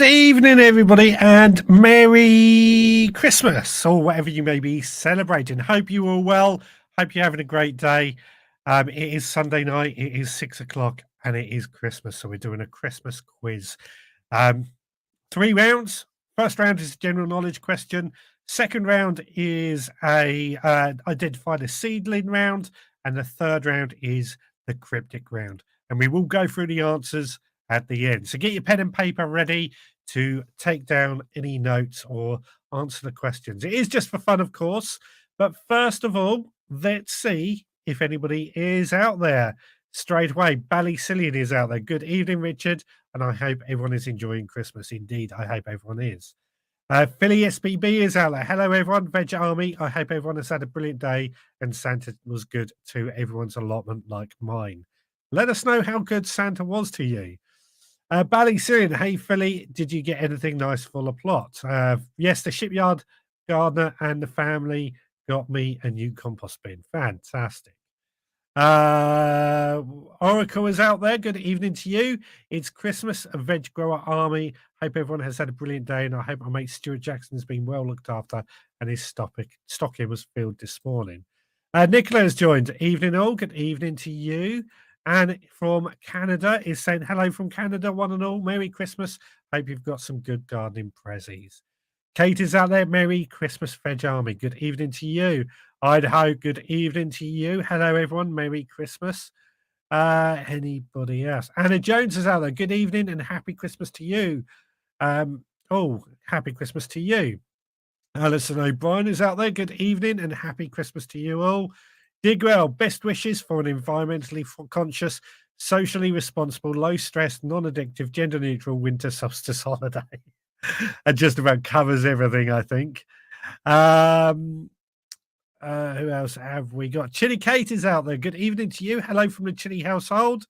Good evening, everybody, and Merry Christmas, or whatever you may be celebrating. Hope you are well. Hope you're having a great day. It is Sunday night. It is 6 o'clock, and it is Christmas. So we're doing a Christmas quiz. 3 rounds. First round is a general knowledge question. Second round is a identify the seedling round, and the third round is the cryptic round. And we will go through the answers at the end. So get your pen and paper ready to take down any notes or answer the questions. It is just for fun, of course. But first of all, let's see if anybody is out there. Straight away, Ballycillian is out there. Good evening, Richard. And I hope everyone is enjoying Christmas. Indeed, I hope everyone is. Philly SBB is out there. Hello, everyone. Veg Army. I hope everyone has had a brilliant day and Santa was good to everyone's allotment like mine. Let us know how good Santa was to you. Ballycillian, hey, Philly, did you get anything nice for the plot? Yes, the shipyard gardener and the family got me a new compost bin. Fantastic. Oracle is out there. Good evening to you. It's Christmas, a Veg Grower Army. Hope everyone has had a brilliant day, and I hope my mate Stuart Jackson has been well looked after and his stocking was filled this morning. Nicola has joined. Evening all. Good evening to you. And from Canada is saying hello from Canada, one and all. Merry Christmas. Hope you've got some good gardening prezzies. Kate is out there. Merry Christmas, Veg Army. Good evening to you. Idaho, good evening to you. Hello, everyone. Merry Christmas. Anybody else? Anna Jones is out there. Good evening and happy Christmas to you. Happy Christmas to you. Alison O'Brien is out there. Good evening and happy Christmas to you all. Digwell, best wishes for an environmentally conscious, socially responsible, low stress, non-addictive, gender neutral winter solstice holiday. And just about covers everything, I think. Who else have we got? Chili Kate is out there. Good evening to you. Hello from the Chili household.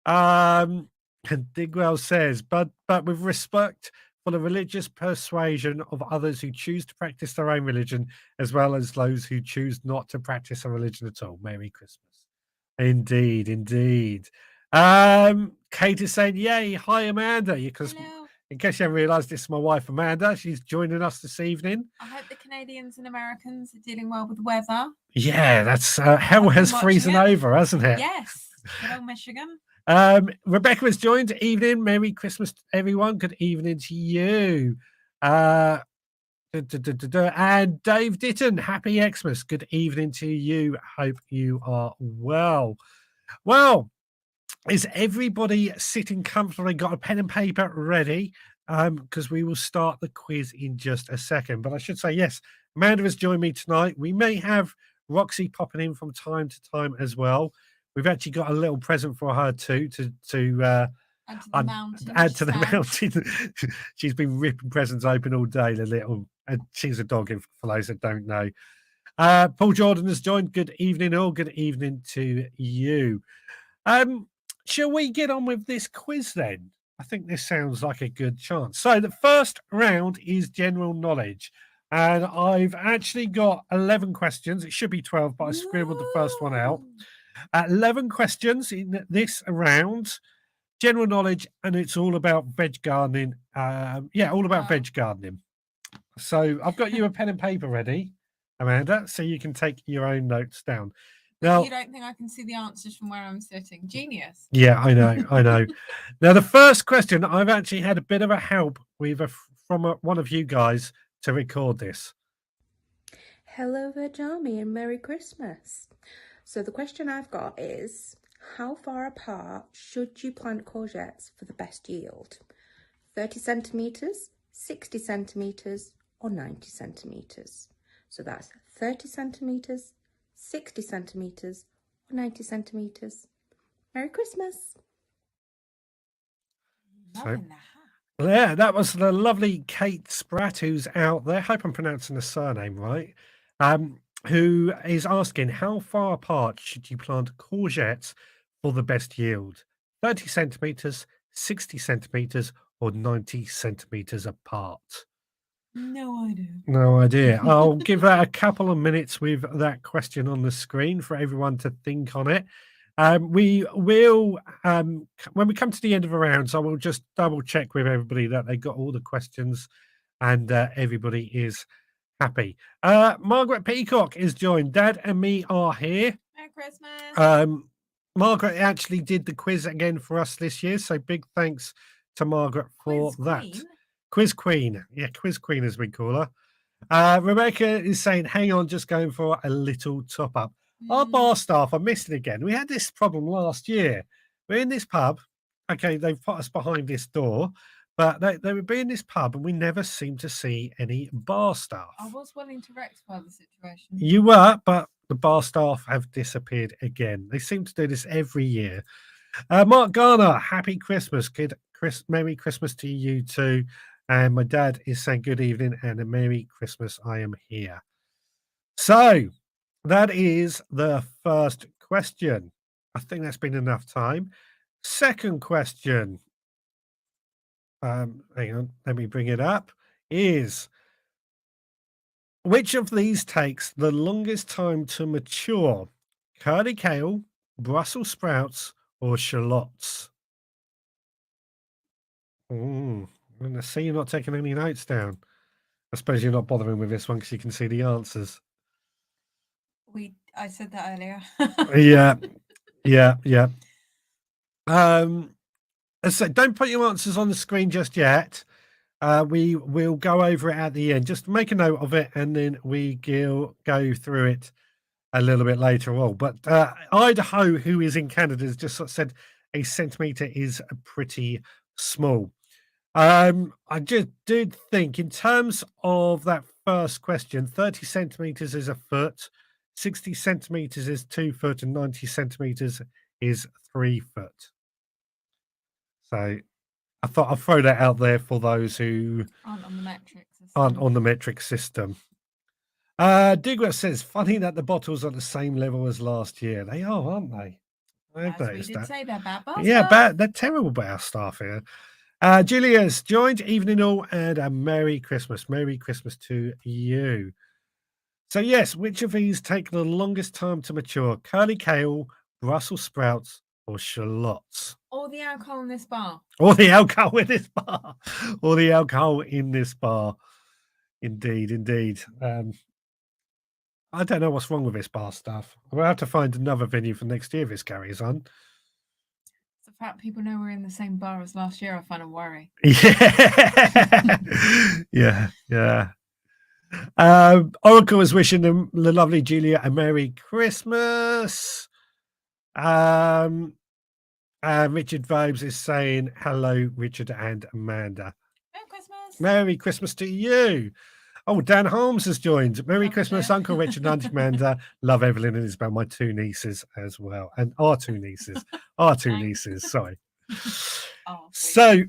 And Digwell says, but with respect for the religious persuasion of others who choose to practice their own religion, as well as those who choose not to practice a religion at all. Merry Christmas. Indeed, indeed. Kate is saying, yay, hi, Amanda. Because in case you haven't realised, this is my wife, Amanda. She's joining us this evening. I hope the Canadians and Americans are dealing well with the weather. Yeah, that's hell has freezing over, hasn't it? Yes. Hello, Michigan. Rebecca has joined. Evening. Merry Christmas, everyone. Good evening to you. And Dave Ditton, happy Xmas. Good evening to you. Hope you are well. Well, is everybody sitting comfortably? Got a pen and paper ready? Because we will start the quiz in just a second. But I should say, yes, Amanda has joined me tonight. We may have Roxy popping in from time to time as well. We've actually got a little present for her too to add to the mountain. She's been ripping presents open all day. And she's a dog, for those that don't know. Paul Jordan has joined. Good evening, all. Good evening to you. Shall we get on with this quiz then? I think this sounds like a good chance. So the first round is general knowledge. And I've actually got 11 questions. It should be 12, but I scribbled the first one out. 11 questions in this round. General knowledge, and it's all about veg gardening. All about veg gardening. So I've got you a pen and paper ready, Amanda, so you can take your own notes down. Now, you don't think I can see the answers from where I'm sitting? Genius. Yeah, I know. Now, the first question, I've actually had a bit of a help with from one of you guys to record this. Hello, Veg Army, and Merry Christmas. So the question I've got is, how far apart should you plant courgettes for the best yield? 30 centimetres, 60 centimetres, or 90 centimetres? So that's 30 centimetres, 60 centimetres, or 90 centimetres. Merry Christmas. Yeah, that was the lovely Kate Spratt who's out there. Hope I'm pronouncing the surname right. Who is asking, how far apart should you plant courgettes for the best yield? 30 centimetres, 60 centimetres, or 90 centimetres apart? No idea. No idea. I'll give that a couple of minutes with that question on the screen for everyone to think on it. We will, when we come to the end of the rounds, I will just double check with everybody that they got all the questions and everybody is happy. Margaret Peacock is joined. Dad and me are here. Merry Christmas. Margaret actually did the quiz again for us this year, so big thanks to Margaret for Quiz that. Queen. Quiz Queen. Yeah, Quiz Queen as we call her. Rebecca is saying, hang on, just going for a little top up. Our bar staff are missing again. We had this problem last year. We're in this pub. Okay, they've put us behind this door, but they would be in this pub and we never seem to see any bar staff. I was willing to rectify the situation. You were, but the bar staff have disappeared again. They seem to do this every year. Mark Garner, happy Christmas, kid. Merry Christmas to you too. And my dad is saying good evening and a Merry Christmas. I am here. So that is the first question. I think that's been enough time. Second question. Hang on, let me bring it up. Is which of these takes the longest time to mature? Curly kale, Brussels sprouts, or shallots? I see you're not taking any notes down. I suppose you're not bothering with this one because you can see the answers. I said that earlier. Yeah. So don't put your answers on the screen just yet. We will go over it at the end. Just make a note of it, and then we go through it a little bit later on. But Idaho, who is in Canada, has just sort of said a centimeter is pretty small. I just did think in terms of that first question, 30 centimeters is a foot, 60 centimeters is 2 foot, and 90 centimeters is 3 foot. So I thought I'll throw that out there for those who aren't on the metric system. Digger says, funny that the bottles are the same level as last year. They are, aren't they? As we did say, they're bad bar staff. They're terrible bar staff here. Julia's joined. Evening all, and a Merry Christmas. Merry Christmas to you. So yes, which of these take the longest time to mature? Curly kale, Brussels sprouts, or shallots? Or the alcohol in this bar. Or the alcohol in this bar. Or the alcohol in this bar. Indeed. I don't know what's wrong with this bar stuff. We'll have to find another venue for next year if this carries on. The fact people know we're in the same bar as last year, I find a worry. Yeah. Oracle is wishing the lovely Julia a Merry Christmas. Richard Vibes is saying hello, Richard and Amanda. Merry Christmas. Merry Christmas to you. Oh, Dan Holmes has joined. Merry Christmas, Uncle Richard and Auntie Amanda. Love Evelyn and Isabel, my two nieces as well. And our two nieces. Sorry. So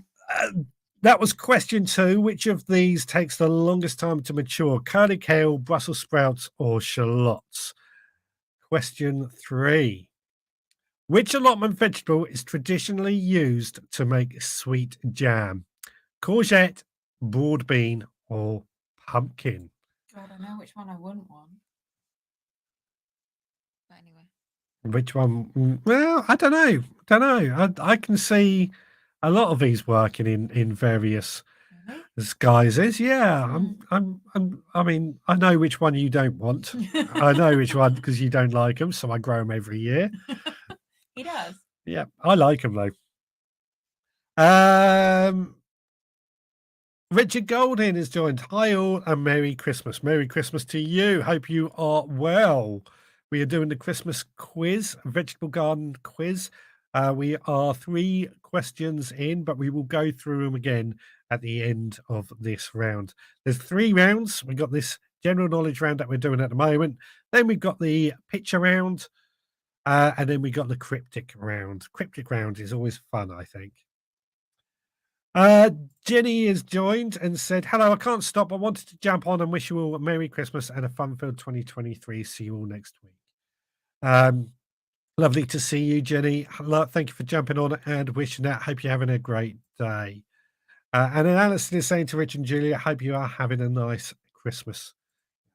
that was question 2. Which of these takes the longest time to mature? Curly kale, Brussels sprouts, or shallots? Question 3. Which allotment vegetable is traditionally used to make sweet jam? Courgette, broad bean, or pumpkin? God, I know which one I wouldn't want. But anyway. Which one? Well, I don't know. I can see a lot of these working in various guises. Yeah, I mean, I know which one you don't want. I know which one because you don't like them, so I grow them every year. He does. Yeah, I like them though. Richard Goldin is joined. Hi all and Merry Christmas. Merry Christmas to you. Hope you are well. We are doing the Christmas quiz, vegetable garden quiz. We are 3 questions in, but we will go through them again at the end of this round. There's 3 rounds. We've got this general knowledge round that we're doing at the moment. Then we've got the picture round. And then we got the cryptic round. Cryptic round is always fun, I think. Jenny is joined and said, hello, I can't stop. I wanted to jump on and wish you all a Merry Christmas and a fun-filled 2023. See you all next week. Lovely to see you, Jenny. Thank you for jumping on and wishing that. Hope you're having a great day. And then Alison is saying to Rich and Julia, hope you are having a nice Christmas.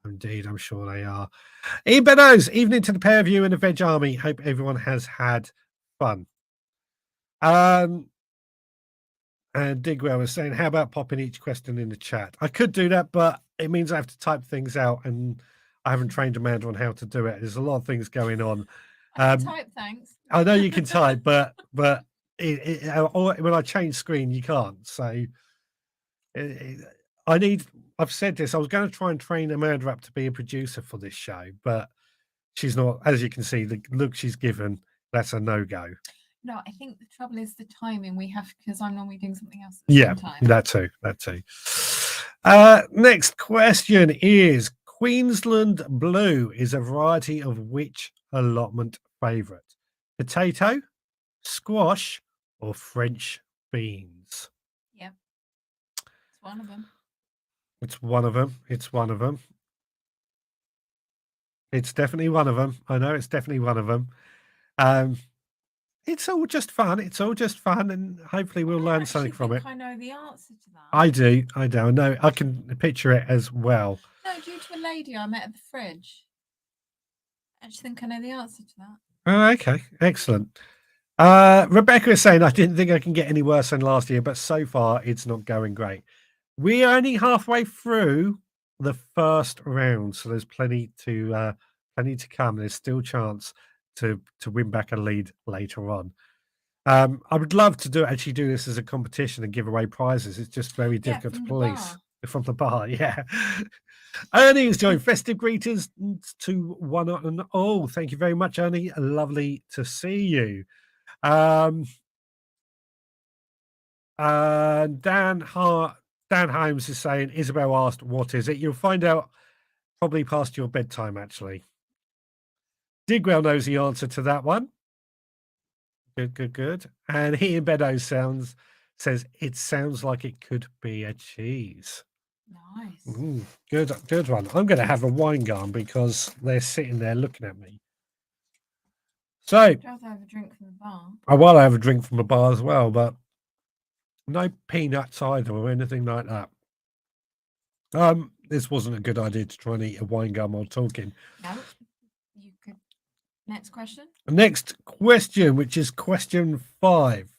Indeed, I'm sure they are. Benos, evening to the pair of you and the Veg Army. Hope everyone has had fun. And Digwell was saying, how about popping each question in the chat? I could do that, but it means I have to type things out, and I haven't trained Amanda on how to do it. There's a lot of things going on. I can type, thanks. I know you can type, but when I change screen, you can't. So I've said this. I was going to try and train Amanda up to be a producer for this show, but she's not. As you can see, the look she's given, that's a no-go. No, I think the trouble is the timing we have, because I'm normally doing something else at the same time. That too. Next question is, Queensland Blue is a variety of which allotment favourite? Potato, squash, or French beans? Yeah, it's one of them. It's one of them. It's one of them. It's definitely one of them. I know it's definitely one of them. It's all just fun. It's all just fun, and hopefully we'll learn something from it. I know the answer to that. I do. I know. I can picture it as well. No, due to a lady I met at the fridge. I just think I know the answer to that. Oh, okay. Excellent. Rebecca is saying, I didn't think I can get any worse than last year, but so far it's not going great. We're only halfway through the first round, so there's plenty to come. There's still chance to win back a lead later on. I would love to actually do this as a competition and give away prizes. It's just very difficult to police from the bar. Yeah. Ernie is doing festive greetings to one and all. Thank you very much, Ernie. Lovely to see you. Dan Holmes is saying, Isabel asked, what is it? You'll find out probably past your bedtime, actually. Digwell knows the answer to that one. Good. And he in Beddoes says, it sounds like it could be a cheese. Nice. Good one. I'm going to have a wine gun because they're sitting there looking at me. So, I'd rather have a drink from the bar. I will have a drink from the bar as well, but no peanuts either or anything like that. This wasn't a good idea to try and eat a wine gum while talking. No, you could. Next question. Next question, which is question 5.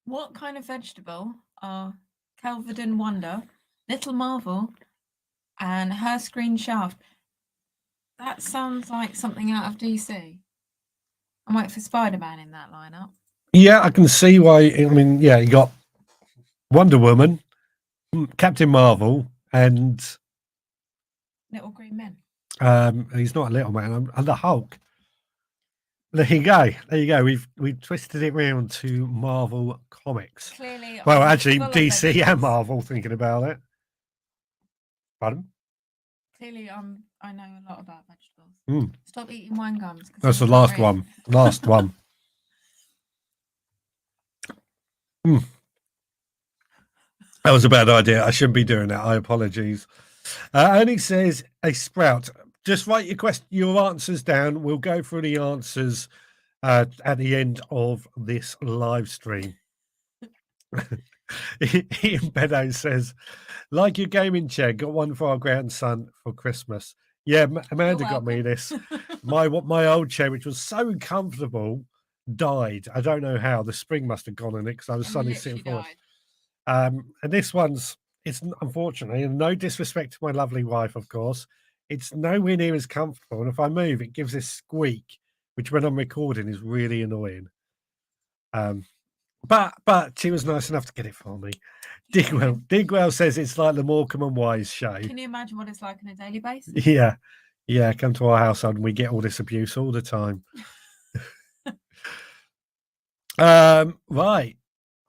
What kind of vegetable are Kelvedon Wonder, Little Marvel, and Her Screen Shaft? That sounds like something out of DC. I might for Spider-Man in that lineup. Yeah, I can see why. I mean, yeah, you got Wonder Woman, Captain Marvel, and Little Green Men. He's not a little man, and the Hulk. There you go. We've twisted it round to Marvel Comics. Clearly, well, actually, DC and Marvel. Thinking about it. Pardon? Clearly, I know a lot about vegetables. Stop eating wine gums. That's the last one. Last one. That was a bad idea. I shouldn't be doing that. I apologize. And he says, a sprout. Just write your answers down. We'll go through the answers at the end of this live stream. Ian Beddoes says, like your gaming chair, got one for our grandson for Christmas. Yeah, Amanda got me this. My old chair, which was so comfortable, died. I don't know how. The spring must have gone in it because I was suddenly sitting forward. And this it's unfortunately, and no disrespect to my lovely wife, of course, it's nowhere near as comfortable. And if I move, it gives this squeak, which when I'm recording is really annoying. But she was nice enough to get it for me. Digwell says it's like the Morecambe and Wise show. Can you imagine what it's like on a daily basis? Yeah. Come to our household and we get all this abuse all the time. Right.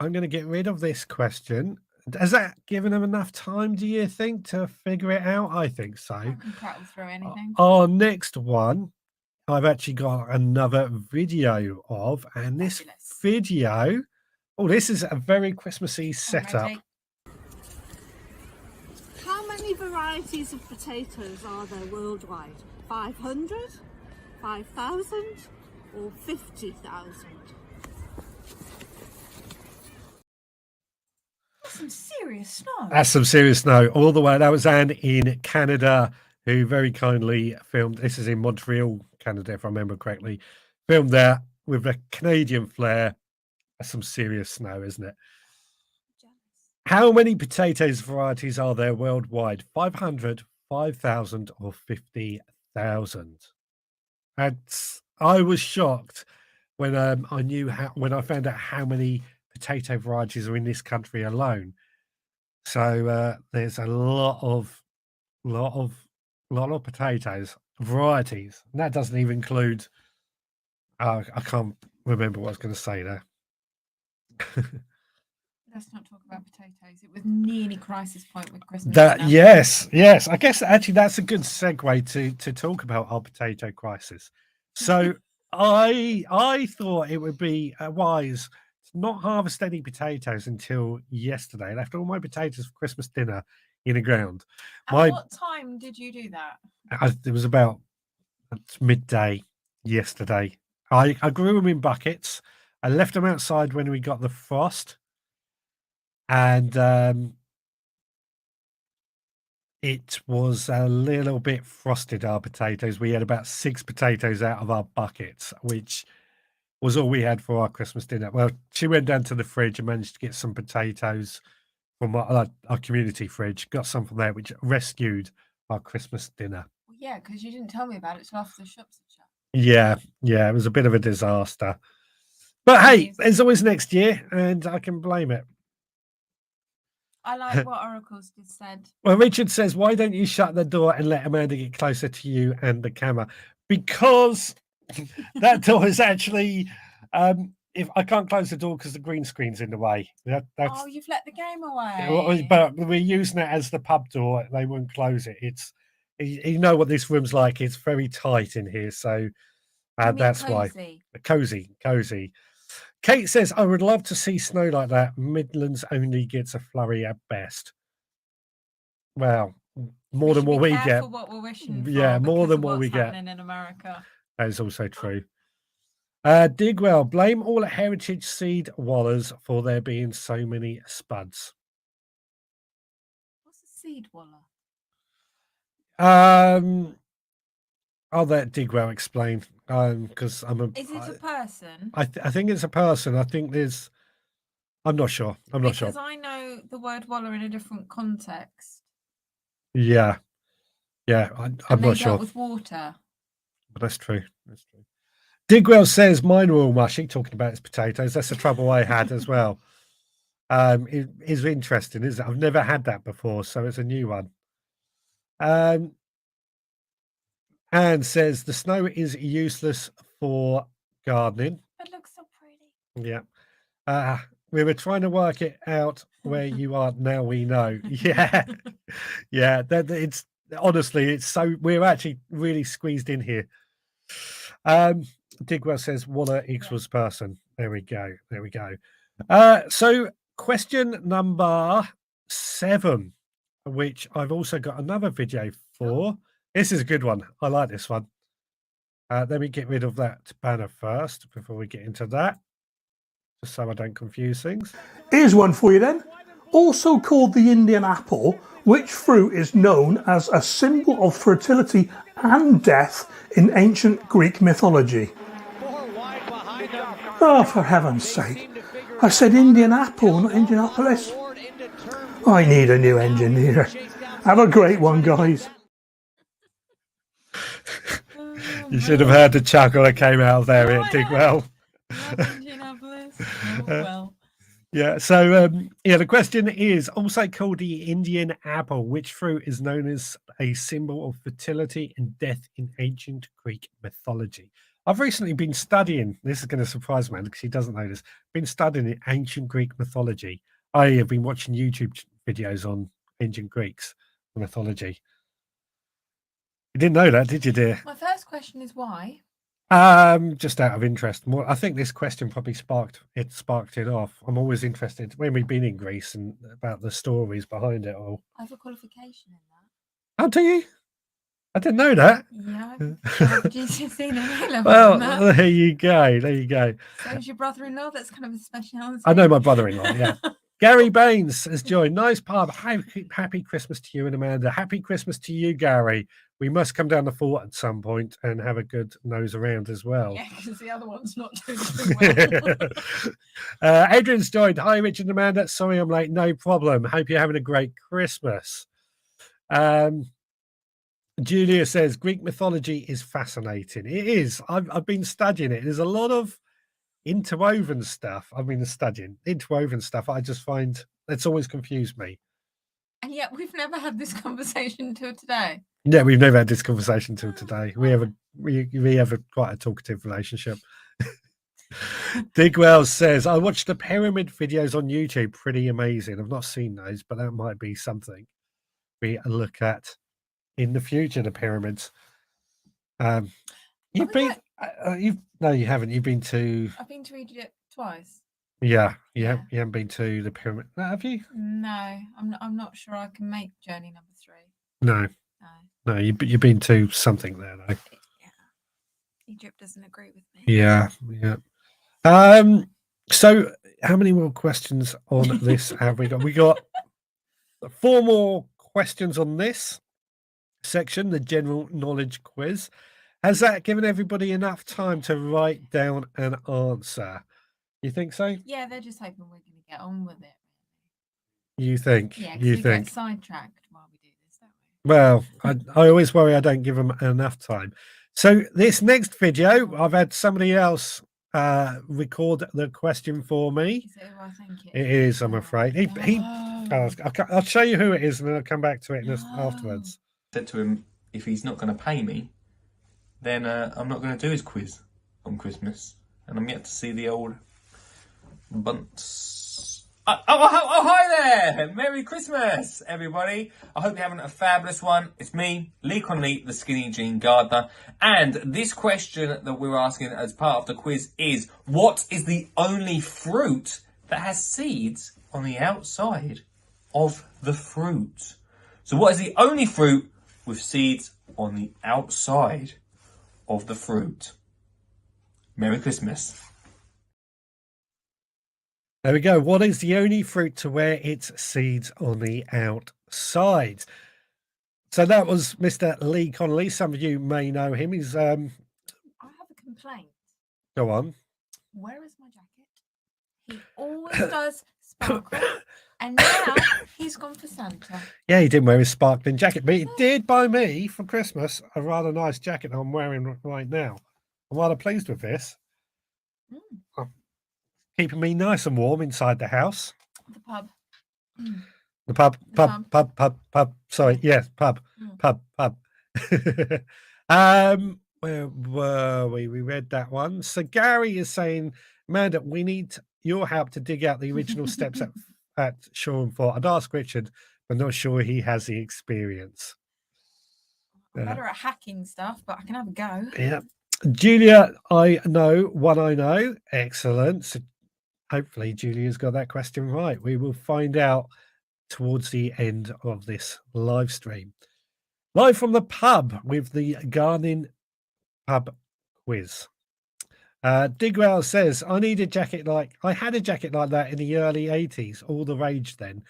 I'm going to get rid of this question. Has that given them enough time, do you think, to figure it out? I think so. I can prattle through anything. Our next one, I've actually got another video of, and this video, this is a very Christmassy setup. How many varieties of potatoes are there worldwide? 500, 5,000, or 50,000? Some serious serious snow. That's some serious snow all the way. That was Anne in Canada, who very kindly filmed. This is in Montreal, Canada, if I remember correctly. Filmed there with a Canadian flair. That's some serious snow, isn't it? How many potatoes varieties are there worldwide? 500, 5,000, or 50,000? I was shocked when when I found out how many potato varieties are in this country alone. So there's a lot of potatoes varieties, and that doesn't even include. I can't remember what I was going to say there. Let's not talk about potatoes. It was nearly crisis point with Christmas. Yes. I guess actually that's a good segue to talk about our potato crisis. So I thought it would be wise to not harvest any potatoes until yesterday. I left all my potatoes for Christmas dinner in the ground. At what time did you do that? It was about midday yesterday. I grew them in buckets. I left them outside when we got the frost. And it was a little bit frosted, our potatoes. We had about 6 potatoes out of our buckets, which was all we had for our Christmas dinner. Well, she went down to the fridge and managed to get some potatoes from our community fridge. Got some from there, which rescued our Christmas dinner. Well, yeah, because you didn't tell me about it till after the shops had shut. Yeah, it was a bit of a disaster. But hey, there's always next year, and I can blame it. I like what Oracles just said. Well, Richard says, why don't you shut the door and let Amanda get closer to you and the camera? Because that door is actually, if I can't close the door because the green screen's in the way. That's, oh, you've let the game away. But we're using it as the pub door. They won't close it. It's, you know what this room's like. It's very tight in here. So that's cozy? Why. Cozy. Kate says, I would love to see snow like that. Midlands only gets a flurry at best. Well, more than what we get. What we're wishing for, yeah, more than what we get. In America. That is also true. Digwell, blame all heritage seed wallers for there being so many spuds. What's a seed waller? I'll let Digwell explain. Because Is it a person? I think it's a person. I think there's. I'm not sure. Because I know the word waller in a different context. Yeah. I'm not sure. With water. But that's true. Digwell says mine were all mushy. Talking about his potatoes. That's the trouble I had as well. It is interesting, isn't it? I've never had that before, so it's a new one. Anne says the snow is useless for gardening. It looks so pretty. Yeah. We were trying to work it out where you are now. We know. Yeah. That it's honestly, it's so we're actually really squeezed in here. Digwell says Waller equals person. There we go. So question number 7, which I've also got another video for. This is a good one. I like this one. Let me get rid of that banner first before we get into that, just so I don't confuse things. Here's one for you then. Also called the Indian apple, which fruit is known as a symbol of fertility and death in ancient Greek mythology. Oh, for heaven's sake. I said Indian apple, not Indianapolis. I need a new engineer. Have a great one, guys. You should have heard the chuckle that came out of there, Digwell. Well. Yeah, so the question is also called the Indian apple, which fruit is known as a symbol of fertility and death in ancient Greek mythology. I've recently been studying, this is going to surprise man because he doesn't know this, been studying ancient Greek mythology. I have been watching YouTube videos on ancient Greeks mythology. You didn't know that, did you, dear? My first question is why? Just out of interest. I think this question probably sparked it off. I'm always interested when we've been in Greece and about the stories behind it all. I have a qualification in that. Oh, do you? I didn't know that. Yeah, I've GCSE and A-level. Well, there you go. So is your brother-in-law? That's kind of a speciality. I know my brother-in-law. Yeah, Gary Baines has joined. Nice pub. Happy Christmas to you and Amanda. Happy Christmas to you, Gary. We must come down the fort at some point and have a good nose around as well. Yeah, because the other one's not doing too well. Adrian's joined. Hi, Richard and Amanda. Sorry I'm late. No problem. Hope you're having a great Christmas. Julia says Greek mythology is fascinating. It is. I've been studying it. There's a lot of interwoven stuff. I've been studying interwoven stuff. I just find it's always confused me. And yet we've never had this conversation till today. Yeah, we've never had this conversation till today. We have a quite a talkative relationship. Digwell says, I watched the pyramid videos on YouTube. Pretty amazing. I've not seen those, but that might be something we look at in the future, the pyramids. You've been no, you haven't. You've been to I've been to Egypt twice. Yeah, Yeah. you haven't been to the pyramid. Have you? No, I'm not sure I can make journey number 3. No. No. No, you've been to something there though. Yeah. Egypt doesn't agree with me. Yeah. So how many more questions on this have we got? We got 4 more questions on this section, the general knowledge quiz. Has that given everybody enough time to write down an answer? You think so? Yeah, they're just hoping we're going to get on with it. You think? Yeah, You we think? get sidetracked while we do this, don't we? Well, I always worry I don't give them enough time. So this next video, I've had somebody else record the question for me. Is it who I think it is? It is, I'm afraid. No. I'll show you who it is, and then I'll come back to it afterwards. Said to him, if he's not going to pay me, then I'm not going to do his quiz on Christmas, and I'm yet to see the old bunts. Oh, hi there! Merry Christmas, everybody. I hope you're having a fabulous one. It's me, Lee Conley, the Skinny Jean Gardener. And this question that we're asking as part of the quiz is, what is the only fruit that has seeds on the outside of the fruit? So what is the only fruit with seeds on the outside of the fruit? Merry Christmas. There we go. What is the only fruit to wear its seeds on the outside? So that was Mr. Lee Connolly. Some of you may know him. He's I have a complaint. go on. Where is my jacket? He always does sparkle, and now he's gone for Santa. Yeah, he didn't wear his sparkling jacket, but he did buy me for Christmas a rather nice jacket that I'm wearing right now. I'm rather pleased with this. Keeping me nice and warm inside the house. The pub. The pub. Sorry, Yeah. yes, pub. Where were we? We read that one. So Gary is saying, Amanda, we need your help to dig out the original steps at Shoreham Fort. I'd ask Richard, but not sure he has the experience. I'm better at hacking stuff, but I can have a go. Yeah. Julia, I know. Excellent. So hopefully Julia's got that question right. We will find out towards the end of this live stream. Live from the pub with the gardening pub quiz. Digwell says, I had a jacket like that in the early 80s, all the rage then.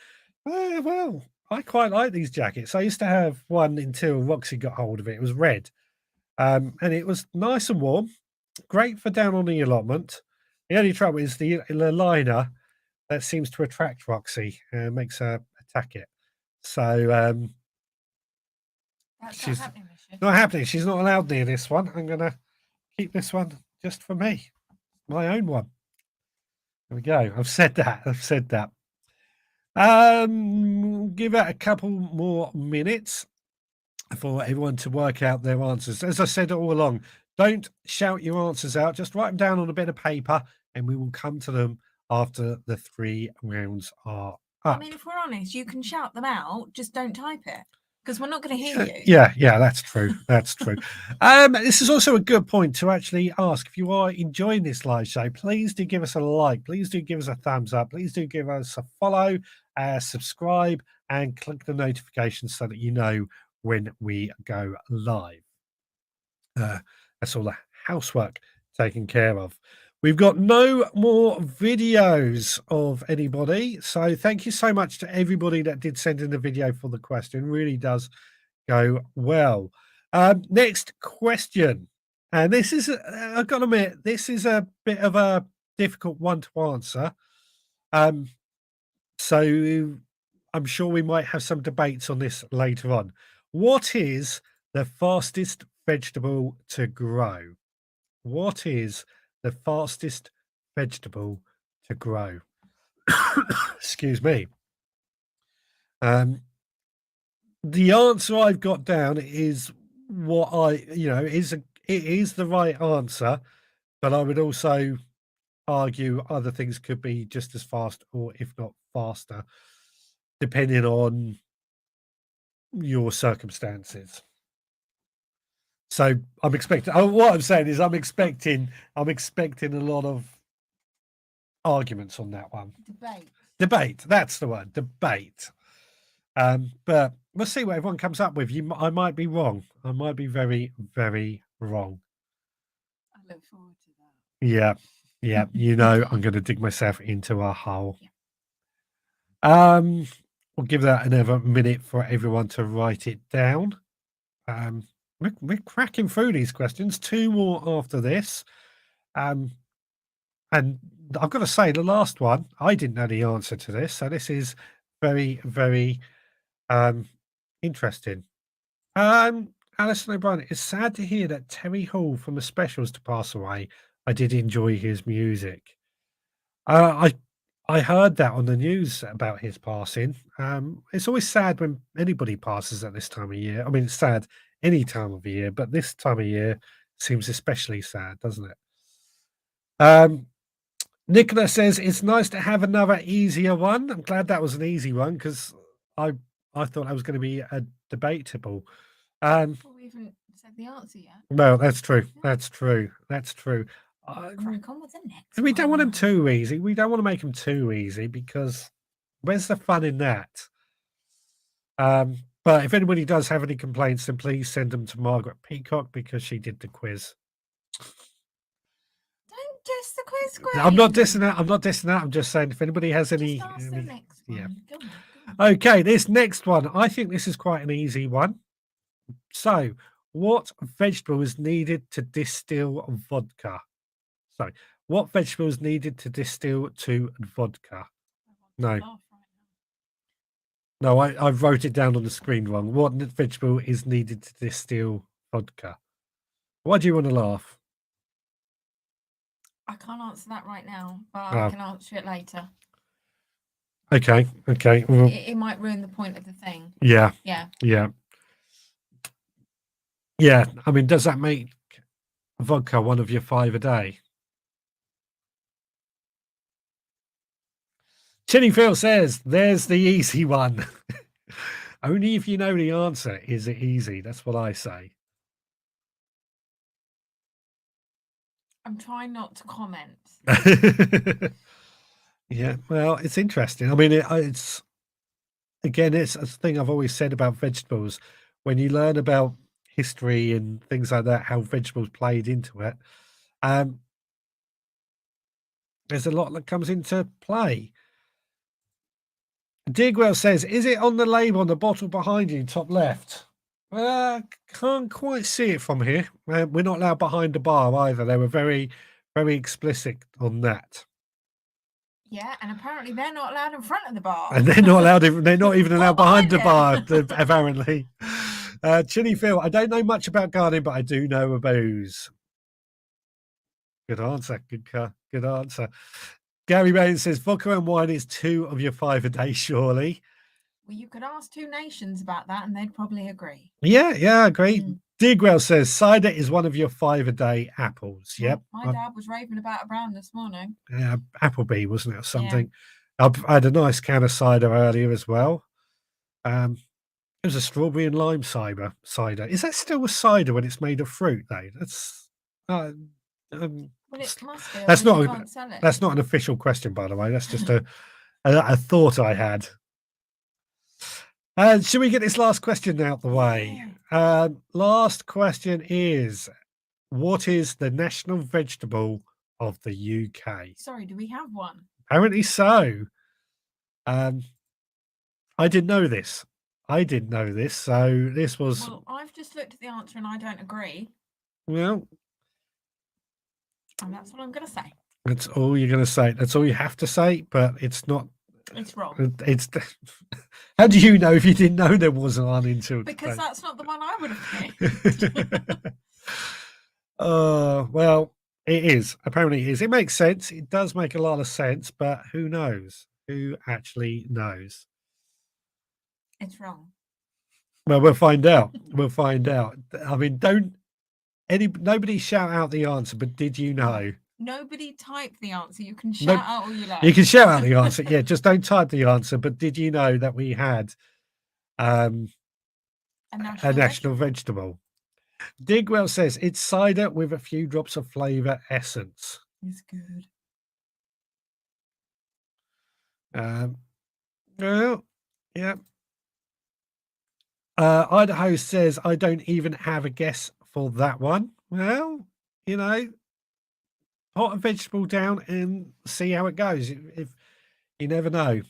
Well, I quite like these jackets. I used to have one until Roxy got hold of it. It was red. And it was nice and warm, great for down on the allotment. The only trouble is the liner that seems to attract Roxy, makes her attack it. So That's she's not happening this year. not happening. She's not allowed near this one. I'm going to keep this one just for me, my own one. There we go. I've said that. Give it a couple more minutes for everyone to work out their answers. As I said all along, don't shout your answers out. Just write them down on a bit of paper, and we will come to them after the 3 rounds are up. I mean, if we're honest, you can shout them out, just don't type it, because we're not going to hear you. Yeah, that's true. That's true. This is also a good point to actually ask, if you are enjoying this live show, please do give us a like. Please do give us a thumbs up. Please do give us a follow, subscribe, and click the notifications so that you know when we go live. That's all the housework taken care of. We've got no more videos of anybody. So thank you so much to everybody that did send in a video for the question. Really does go well. Next question. And this is, I've got to admit, this is a bit of a difficult one to answer. So I'm sure we might have some debates on this later on. What is the fastest vegetable to grow? What is the fastest vegetable to grow? Excuse me. The answer I've got down is what it is the right answer, but I would also argue other things could be just as fast or if not faster, depending on your circumstances. So I'm expecting. What I'm saying is, I'm expecting a lot of arguments on that one. Debate. That's the word. Debate. But we'll see what everyone comes up with. I might be wrong. I might be very, very wrong. I look forward to that. Yeah. Yeah. I'm going to dig myself into a hole. Yeah. We'll give that another minute for everyone to write it down. We're cracking through these questions. 2 more after this. And I've got to say, the last one, I didn't know the answer to this. So this is very, very interesting. Alison O'Brien, it's sad to hear that Terry Hall from the Specials to pass away. I did enjoy his music. I heard that on the news about his passing. It's always sad when anybody passes at this time of year. I mean, it's sad any time of year, but this time of year seems especially sad, doesn't it? Nicola says it's nice to have another easier one. I'm glad that was an easy one because I thought that was going to be a debatable. Before we even said the answer yet. No, that's true. That's true. That's true. Crack on with the next We don't want them one. too easy. We don't want to make them too easy because where's the fun in that? But if anybody does have any complaints, then please send them to Margaret Peacock because she did the quiz. Don't diss the quiz, Greg. I'm not dissing that. I'm not dissing that. I'm just saying if anybody has any. Just ask the next one. yeah. Go on. Okay, this next one. I think this is quite an easy one. So, what vegetable is needed to distill vodka? Sorry, what vegetable is needed to distill to vodka? No. Laugh right No, I wrote it down on the screen wrong. What vegetable is needed to distill vodka? Why do you want to laugh? now. I can't answer that right now, but Oh. I can answer it later. Okay. Well, It might ruin the point of the thing. yeah. Yeah. I mean, does that make vodka one of your 5 a day? Chinny Phil says, there's the easy one. Only if you know the answer is it easy. That's what I say. I'm trying not to comment. Yeah, well, it's interesting. I mean, it's a thing I've always said about vegetables. When you learn about history and things like that, how vegetables played into it, there's a lot that comes into play. Digwell says, is it on the label on the bottle behind you, top left? Can't quite see it from here. We're not allowed behind the bar either. They were very, very explicit on that. Yeah, and apparently they're not allowed in front of the bar. And they're not allowed. They're not even allowed behind the bar, behind apparently. Chinny Phil, I don't know much about gardening, but I do know a booze. Good answer. Good answer. Gary Baines says vodka and wine is 2 of your 5 a day, surely. Well, you could ask 2 nations about that and they'd probably agree. Yeah, I agree. Digwell says cider is 1 of your 5 a day apples. Yep. My dad was raving about a brand this morning. Yeah, Applebee, wasn't it, or something? Yeah. I had a nice can of cider earlier as well. It was a strawberry and lime cider. Is that still a cider when it's made of fruit, though? That's Well, it must be. that's not you can't sell it. that's not an official question, by the way. That's just a thought I had. Should we get this last question out the way? Last question is, what is the national vegetable of the UK. Sorry, do we have one? Apparently so. I didn't know this. So this was Well, I've just looked at the answer and I don't agree. well. And that's what I'm going to say. That's all you're going to say. That's all you have to say. But it's not. It's wrong. It's. How do you know if you didn't know there was one until Because today? that's not the one I would have picked. Well, it is. Apparently, it is. It makes sense. It does make a lot of sense. But who knows? Who actually knows? It's wrong. Well, we'll find out. We'll find out. I mean, nobody shout out the answer. But did you know? Nobody type the answer. You can shout out all you like. You can shout out the answer. Yeah, just don't type the answer. But did you know that we had a national vegetable? Digwell says it's cider with a few drops of flavour essence. It's good. Well, yeah. Idaho says I don't even have a guess for that one. Well, you know, put a vegetable down and see how it goes. If you never know.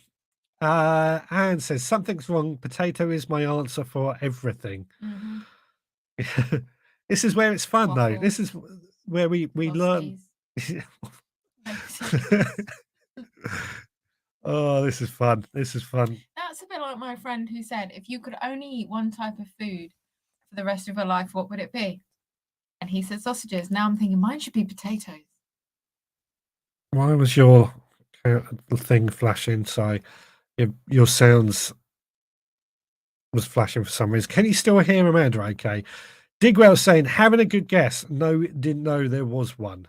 Anne says something's wrong. Potato is my answer for everything. Mm-hmm. This is where it's fun, though. This is where we learn. Oh, this is fun. This is fun. That's a bit like my friend who said, if you could only eat one type of food for the rest of your life, what would it be? And he said sausages. Now I'm thinking mine should be potatoes. Why was your thing flashing? So your sounds was flashing for some reason. Can you still hear Amanda? Okay. Digwell saying, having a good guess. No, didn't know there was one.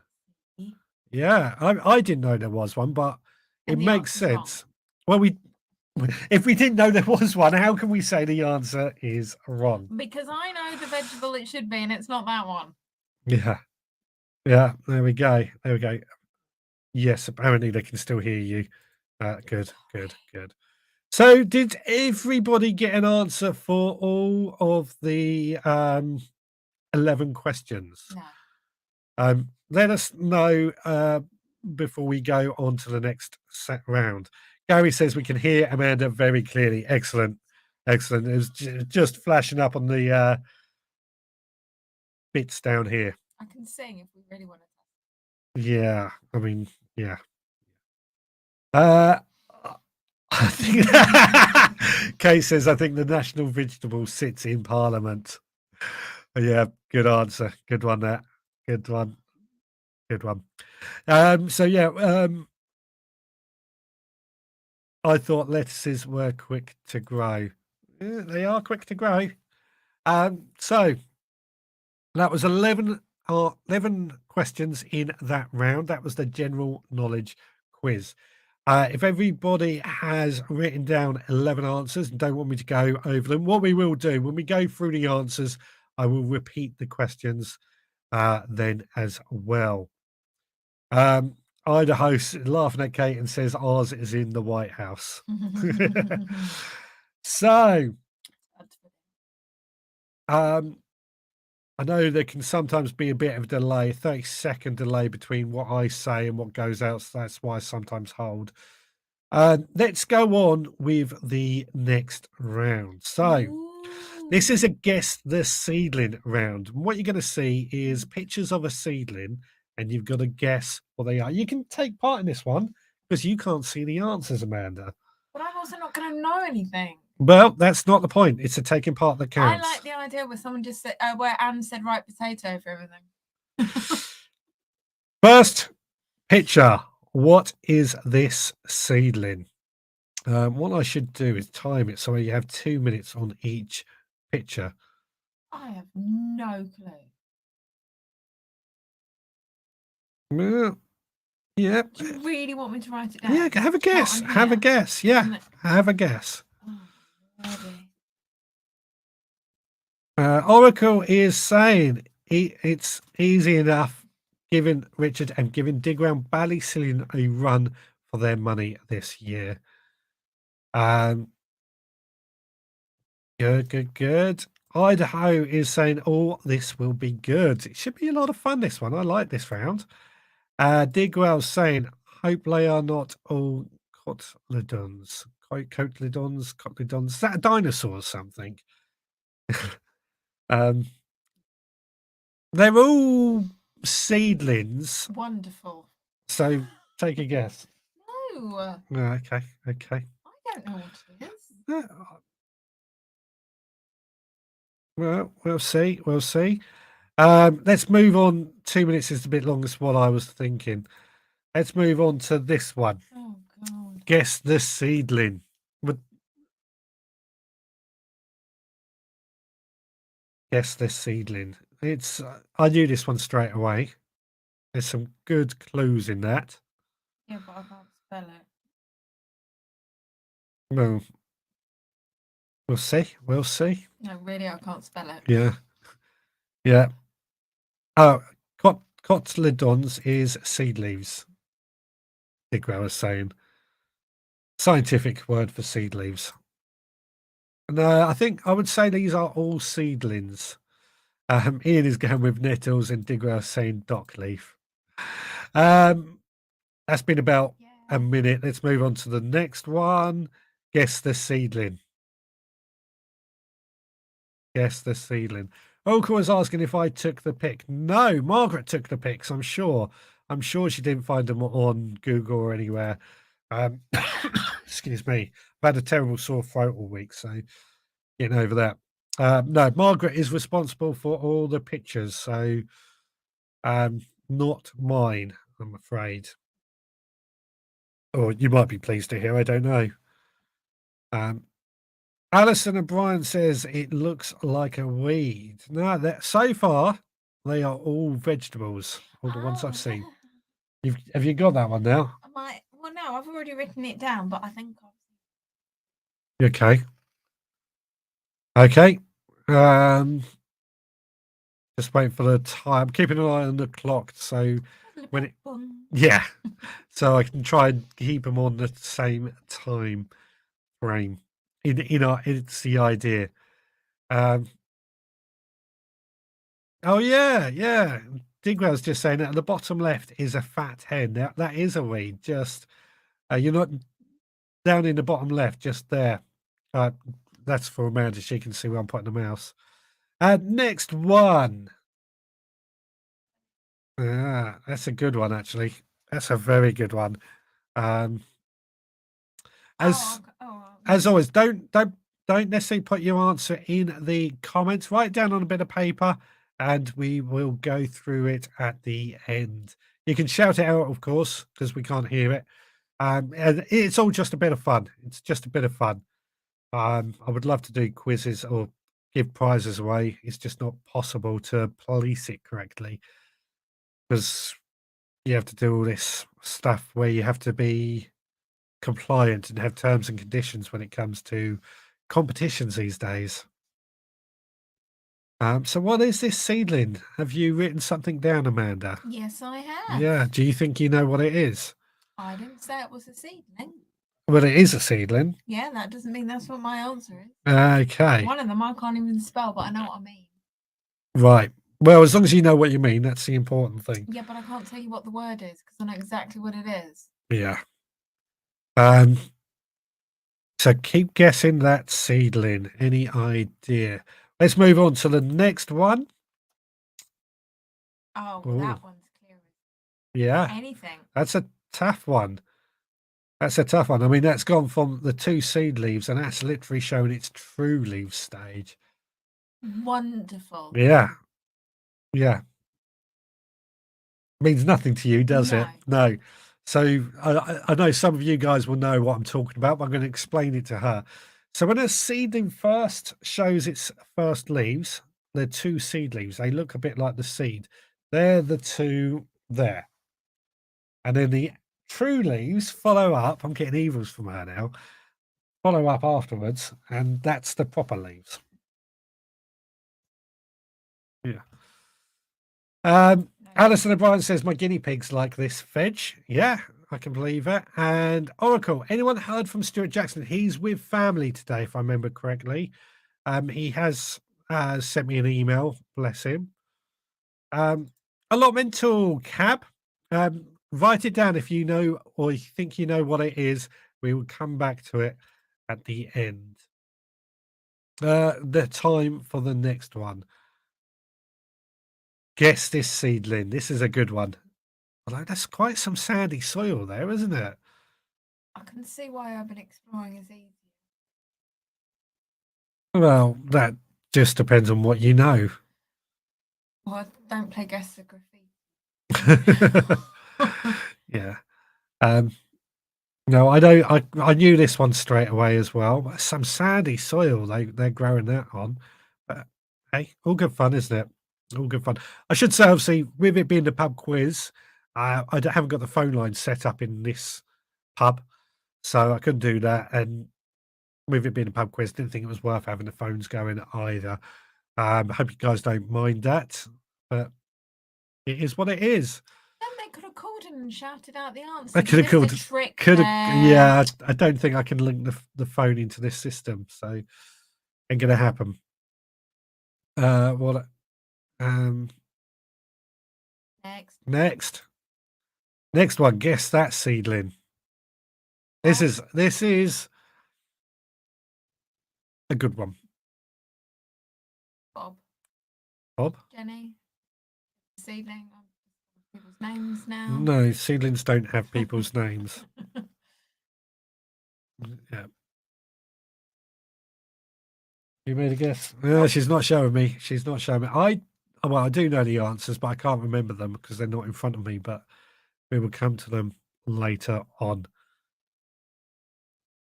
Yeah, I didn't know there was one, but it makes sense. Well, if we didn't know there was one, how can we say the answer is wrong? Because I know the vegetable it should be, and it's not that one. Yeah. There we go. Yes, apparently they can still hear you. Good. So, did everybody get an answer for all of the 11 questions? No. Let us know before we go on to the next set round. Gary says we can hear Amanda very clearly. Excellent. It was just flashing up on the bits down here. I can sing if we really want to. Yeah, I mean, yeah. I think Kate says I think the national vegetable sits in Parliament. Yeah, good answer. Good one there. Good one. So yeah, I thought lettuces were quick to grow. Yeah, they are quick to grow. So that was 11 questions in that round. That was the general knowledge quiz. If everybody has written down 11 answers and don't want me to go over them, what we will do when we go through the answers, I will repeat the questions then as well. Idaho's laughing at Kate and says ours is in the White House. So, I know there can sometimes be a bit of a delay, 30-second delay between what I say and what goes out. So that's why I sometimes hold. Let's go on with the next round. So, this is a guess the seedling round. And what you're going to see is pictures of a seedling, and you've got to guess what they are. You can take part in this one because you can't see the answers, Amanda. But I'm also not going to know anything. Well, that's not the point. It's a taking part that counts. I like the idea where someone just said, where Anne said right potato for everything. First picture. What is this seedling? What I should do is time it so you have 2 minutes on each picture. I have no clue. Well, yeah. Do you really want me to write it down? Yeah, have a guess. Have a guess. Yeah, have a guess. Oracle is saying it's easy enough giving Richard and giving Digwell Ballysillion a run for their money this year. Good. Idaho is saying, oh, this will be good. It should be a lot of fun, this one. I like this round. Digwell saying, hope they are not all cotyledons. Cotyledons. Is that a dinosaur or something? They're all seedlings. Wonderful. So take a guess. No, Okay. I don't know what it is. Well, we'll see. Let's move on. 2 minutes is a bit long as what I was thinking. Let's move on to this one. Oh God. Guess the seedling. Guess this seedling. It's. I knew this one straight away. There's some good clues in that. Yeah, but I can't spell it. Well, we'll see. No, really, I can't spell it. Yeah. Oh, cotyledons is seed leaves. Digwell was saying. Scientific word for seed leaves. No, I think I would say these are all seedlings. Ian is going with nettles and Digwell saying dock leaf. That's been about a minute. Let's move on to the next one. Guess the seedling. Oka was asking if I took the pic. No, Margaret took the pics, I'm sure. I'm sure she didn't find them on Google or anywhere. Excuse me. I've had a terrible sore throat all week, so getting over that. No, Margaret is responsible for all the pictures, so not mine, I'm afraid. Or you might be pleased to hear, I don't know. Alison O'Brien says it looks like a weed. No, so far they are all vegetables, all the ones I've seen. Have you got that one now? Well, no, I've already written it down, but I think Okay. Just wait for the time. Keeping an eye on the clock, so when it, so I can try and keep them on the same time frame. It's the idea. Oh yeah. Digwell's just saying that at the bottom left is a fat hen. That is a weed. Just you're not down in the bottom left, just there. That's for Amanda. She can see where I'm putting the mouse. Next one. That's a good one, actually. That's a very good one. As always, don't necessarily put your answer in the comments. Write it down on a bit of paper, and we will go through it at the end. You can shout it out, of course, because we can't hear it. And it's all just a bit of fun. It's just a bit of fun. I would love to do quizzes or give prizes away. It's just not possible to police it correctly because you have to do all this stuff where you have to be compliant and have terms and conditions when it comes to competitions these days. So what is this seedling? Have you written something down, Amanda? Yes, I have. Yeah. Do you think you know what it is? I didn't say it was a seedling. Well, it is a seedling. Yeah, that doesn't mean that's what my answer is. Okay. One of them I can't even spell, but I know what I mean. Right. Well, as long as you know what you mean, that's the important thing. Yeah, but I can't tell you what the word is because I know exactly what it is. Yeah. So keep guessing that seedling. Any idea? Let's move on to the next one. Oh, well, that one's clear. Yeah. Anything. That's a tough one. I mean, that's gone from the two seed leaves, and that's literally shown its true leaf stage. Wonderful. Yeah. Means nothing to you, does it? No. So I know some of you guys will know what I'm talking about, but I'm going to explain it to her. So when a seedling first shows its first leaves, they're two seed leaves. They look a bit like the seed. They're the two there. And then the true leaves follow up. I'm getting evils from her now. Follow up afterwards, and that's the proper leaves. Yeah. Alison O'Brien says, my guinea pigs like this veg. Yeah, I can believe it. And Oracle, anyone heard from Stuart Jackson? He's with family today, if I remember correctly. He has sent me an email, bless him. Allotmental Cab. write it down if you know or you think you know what it is. We will come back to it at the end. The time for the next one. Guess this seedling. This is a good one. Although that's quite some sandy soil there, isn't it? I can see why urban exploring is easy. Well, that just depends on what you know. Well, I don't play guess the graffiti. Yeah. No, I don't. I knew this one straight away as well. Some sandy soil they're growing that on. But hey, all good fun, isn't it? All good fun. I should say, obviously, with it being the pub quiz, haven't got the phone line set up in this pub, so I couldn't do that. And with it being a pub quiz, didn't think it was worth having the phones going either. I hope you guys don't mind that, but it is what it is. Then they could have called in and shouted out the answer. I could have called. Trick Could have. there. Yeah, I don't think I can link the phone into this system, so ain't gonna happen. What? Next one. Guess that seedling. This is a good one. Bob. Jenny. Seedling. People's names now. No, seedlings don't have people's names. Yeah. You made a guess? No, she's not showing me. She's not showing me. I do know the answers, but I can't remember them because they're not in front of me. But we will come to them later on.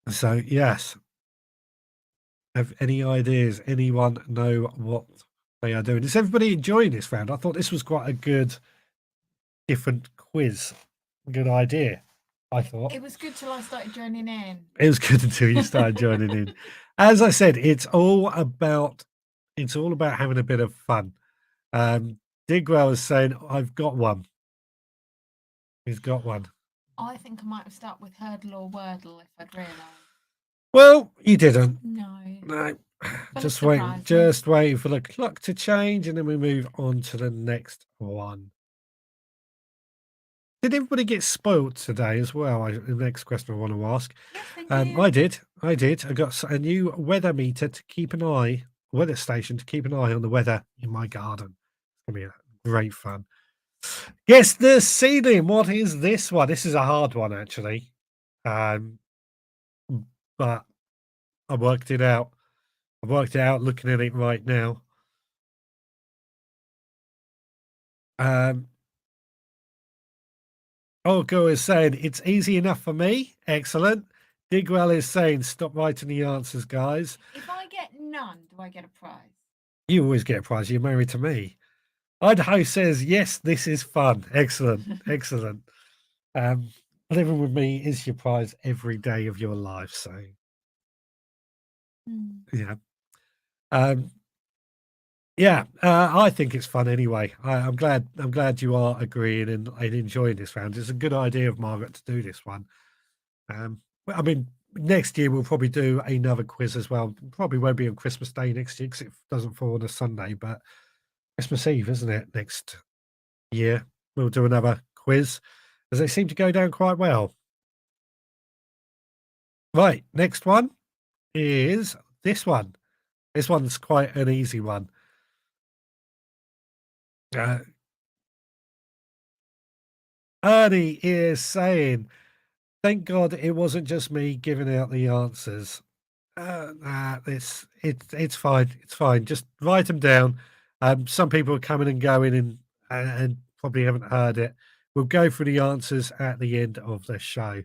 So yes. Have any ideas? Anyone know what they are doing? Is everybody enjoying this round? I thought this was quite a good, different quiz. Good idea. I thought it was good till I started joining in. It was good until you started joining in. As I said, it's all about having a bit of fun. Digwell is saying, "I've got one." He's got one. I think I might have started with Hurdle or Wordle if I'd realised. Well, you didn't. No. Just waiting for the clock to change, and then we move on to the next one. Did everybody get spoiled today as well? The next question I want to ask. Yes, I did. I got a new weather meter to keep an eye, weather station to keep an eye on the weather in my garden. It's going to be great fun. Guess the seedling. What is this one? This is a hard one, actually. But I worked it out. I've worked it out looking at it right now. Orko is saying, it's easy enough for me. Excellent. Digwell is saying, stop writing the answers, guys. If I get none, do I get a prize? You always get a prize. You're married to me. Idaho says, yes, this is fun. Excellent. Excellent. Living with me is your prize every day of your life. So, yeah. I think it's fun anyway. I'm glad you are agreeing and enjoying this round. It's a good idea of Margaret to do this one. I mean, next year we'll probably do another quiz as well. Probably won't be on Christmas Day next year because it doesn't fall on a Sunday, but Christmas Eve, isn't it? Next year we'll do another quiz as they seem to go down quite well. Right, next one is this one. This one's quite an easy one. Ernie is saying, thank God it wasn't just me giving out the answers. It's fine. It's fine. Just write them down. Some people are coming and going and probably haven't heard it. We'll go through the answers at the end of the show.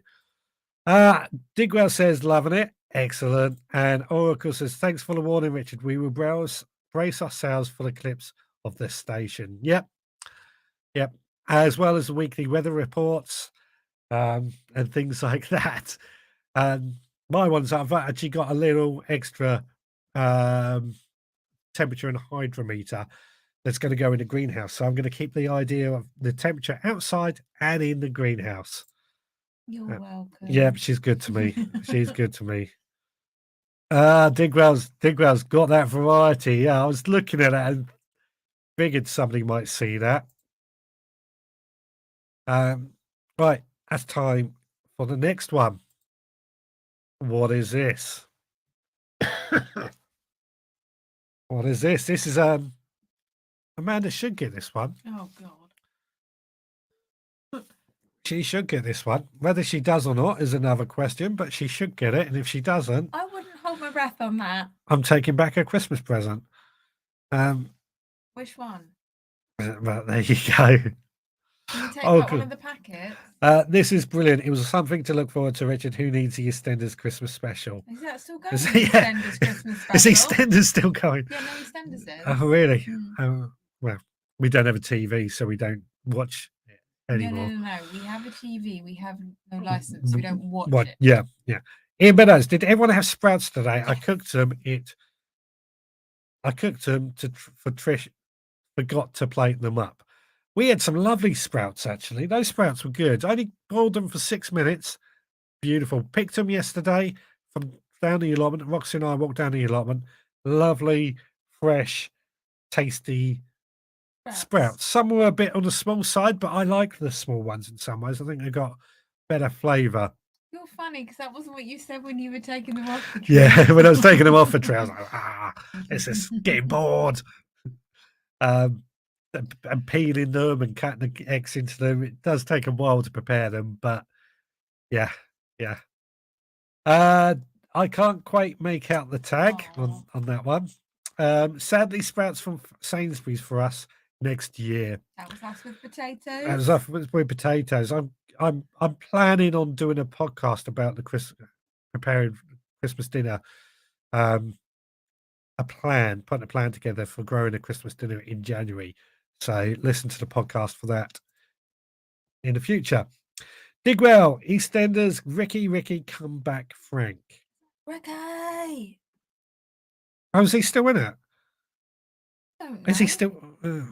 Digwell says, loving it. Excellent. And Oracle says, thanks for the warning, Richard. We will brace ourselves for the clips of the station. Yep. As well as the weekly weather reports and things like that. My ones, I've actually got a little extra temperature and hydrometer that's going to go in the greenhouse. So I'm going to keep the idea of the temperature outside and in the greenhouse. You're welcome. Yep, she's good to me. She's good to me. Digwell's got that variety. Yeah, I was looking at it and figured somebody might see that. Right, that's time for the next one. What is this? What is this? This is Amanda should get this one. Oh God. She should get this one. Whether she does or not is another question, but she should get it. And if she doesn't, I wouldn't hold my breath on that. I'm taking back her Christmas present. Which one? But there you go. Can you take Oh, out one good. of the packets? This is brilliant. It was something to look forward to, Richard. Who needs the EastEnders Christmas special? Is that still going? Is The it- yeah. EastEnders Christmas special. Is EastEnders still going? Yeah, no, EastEnders is. Oh, really? Mm. Well, we don't have a TV, so we don't watch it No, anymore. no. We have a TV. We have no license. We don't watch it. Yeah. Ian Meadows, did everyone have sprouts today? I cooked them. For Trish. Forgot to plate them up. We had some lovely sprouts, actually. Those sprouts were good. I only boiled them for 6 minutes. Beautiful. Picked them yesterday from down the allotment. Roxy and I walked down the allotment. Lovely, fresh, tasty sprouts. Some were a bit on the small side, but I like the small ones in some ways. I think they got better flavour. You're funny because that wasn't what you said when you were taking them off the tree. Yeah, when I was taking them off the tray, I was like, this is getting bored. And peeling them and cutting the eggs into them. It does take a while to prepare them, but yeah. I can't quite make out the tag on that one. Sadly, sprouts from Sainsbury's for us next year. That was us with potatoes. That was us with potatoes. I'm planning on doing a podcast about the preparing Christmas dinner. Putting a plan together for growing a Christmas dinner in January. So listen to the podcast for that in the future. Digwell, EastEnders, Ricky, come back, Frank. Ricky! Oh, is he still in it? Don't know. Is he still? I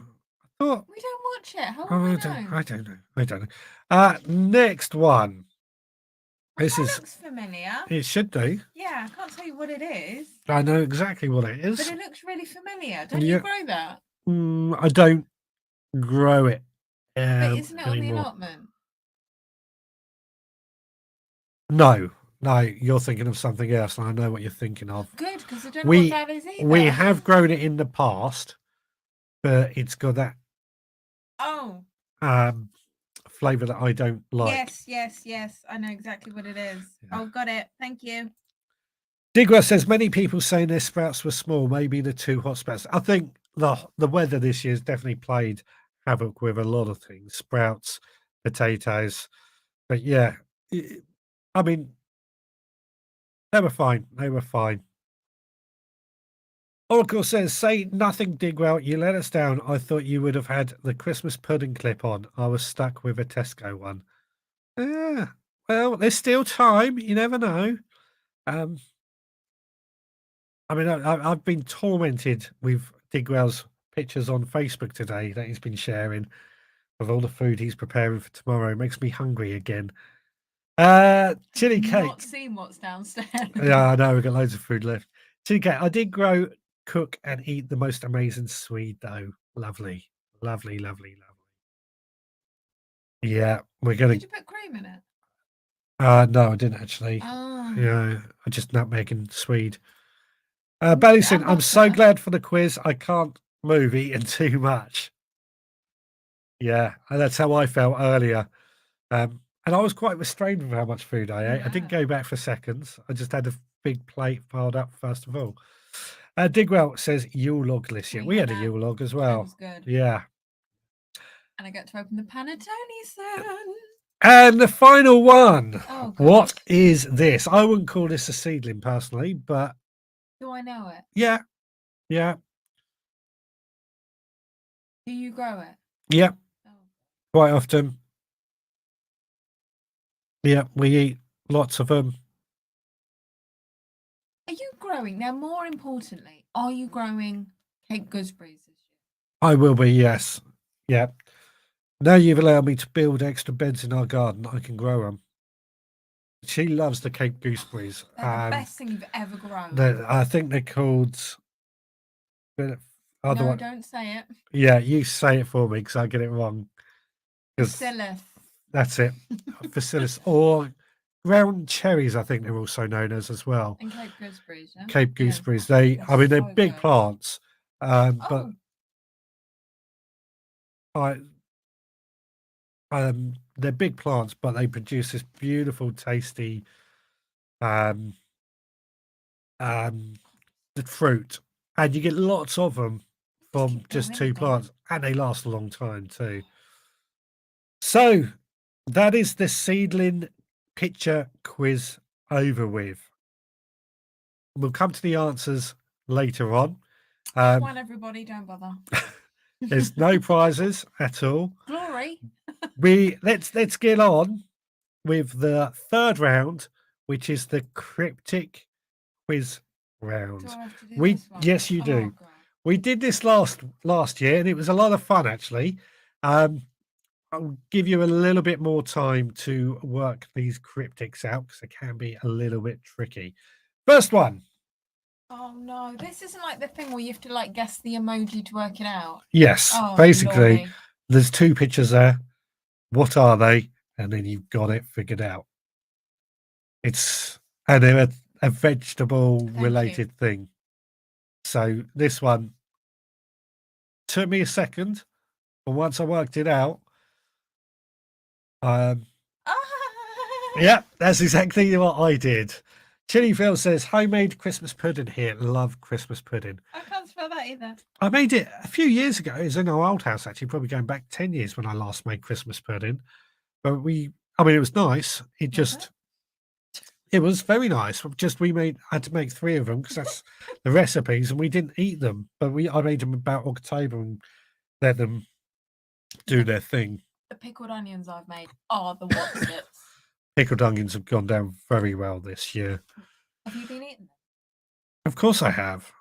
thought. We don't watch it. How Oh, will I we don't know? know. Next one. Well, This that is. looks familiar. It should do. Yeah, I can't tell you what it is, I know exactly what it is. but it looks really familiar. Don't Yeah. you grow that? I don't grow it. But isn't it on the anymore. allotment? No, you're thinking of something else, and I know what you're thinking of. Good, because I don't know what that is either. We have grown it in the past, but it's got that Oh, flavour that I don't like. yes. I know exactly what it is. Yeah. Oh, got it. Thank you. Digwell says many people saying their sprouts were small, maybe the too hot sprouts. I think the weather this year has definitely played havoc with a lot of things, sprouts, potatoes. But yeah, I mean, they were fine. Oracle says, say nothing, Digwell. You let us down. I thought you would have had the Christmas pudding clip on. I was stuck with a Tesco one. Yeah, well, there's still time. You never know. I mean, I've been tormented with Digwell's pictures on Facebook today that he's been sharing of all the food he's preparing for tomorrow. It makes me hungry again. Chili cake. Not seen what's downstairs. Yeah, I know. We've got loads of food left. Chili cake. I did grow, cook, and eat the most amazing Swede, though. Lovely. Yeah, we're going Did to. you put cream in it? No, I didn't actually. Oh. Yeah, I just nutmegging Swede. Ooh, Bellison, and I'm so butter. glad for the quiz. I can't move eating too much. Yeah, and that's how I felt earlier. And I was quite restrained with how much food I ate. I didn't Yeah. go back for seconds. I just had a big plate piled up first of all. Digwell says Yule log this year. We had a that. Yule log as That well. was good. Yeah. And I get to open the panettone soon. And the final one. Oh, God. What is this? I wouldn't call this a seedling personally, but Do I know it? yeah. Do you grow it? Yeah, Oh. quite often. Yeah, we eat lots of them. Are you growing? Now, more importantly, are you growing Cape gooseberries this year? I will be, yes. Yeah. Now you've allowed me to build extra beds in our garden, I can grow them. She loves the Cape gooseberries. They're the best thing you've ever grown. I think they're called. No, don't say it. Yeah, you say it for me because I get it wrong. 'Cause- Bacillus. That's it. Facilis or ground cherries, I think they're also known as well. And Cape Gooseberries, yeah? Cape Yeah. gooseberries. They're so big good. plants, but they're big plants, but they produce this beautiful, tasty the fruit, and you get lots of them from keep just going, 2 don't plants, and they last a long time too. So that is the seedling picture quiz over with. We'll come to the answers later on. One, everybody, don't bother. There's no prizes at all. Glory. Let's get on with the third round, which is the cryptic quiz round. Do I have to do this one? Yes, you do. God. We did this last year, and it was a lot of fun actually. I'll give you a little bit more time to work these cryptics out because they can be a little bit tricky. First one. Oh no, this isn't like the thing where you have to like guess the emoji to work it out. Yes, Oh, basically, lordy. there's 2 pictures there. What are they? And then you've got it figured out. And they're a vegetable related thing. So this one took me a second, but once I worked it out, yeah, that's exactly what I did. Chili Phil says, homemade Christmas pudding here. Love Christmas pudding. I can't spell that either. I made it a few years ago. It was in our old house, actually, probably going back 10 years when I last made Christmas pudding. But it was nice. It was very nice. I had to make 3 of them because that's the recipes, and we didn't eat them. But I made them about October and let them do their thing. The pickled onions I've made are the Wotsits. Pickled onions have gone down very well this year. Have you been eating them? Of course I have.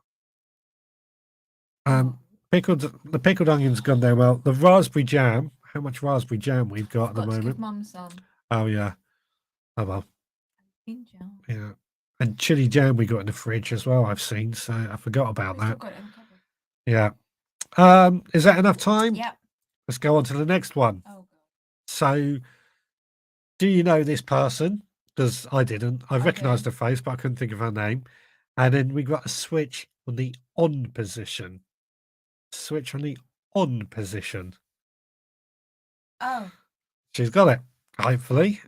The pickled onions gone down well. The raspberry jam, how much raspberry jam we've got at the moment. Give Mum some. Oh yeah. Oh well. Ginger. Yeah. And chili jam we got in the fridge as well, I've seen, so I forgot about that. Got it in the cupboard. Yeah. Is that enough time? Yep. Let's go on to the next one. Oh god. So do you know this person? Because I didn't. I recognised her face, but I couldn't think of her name. And then we got a switch on the on position. Switch on the on position. Oh. She's got it. Hopefully.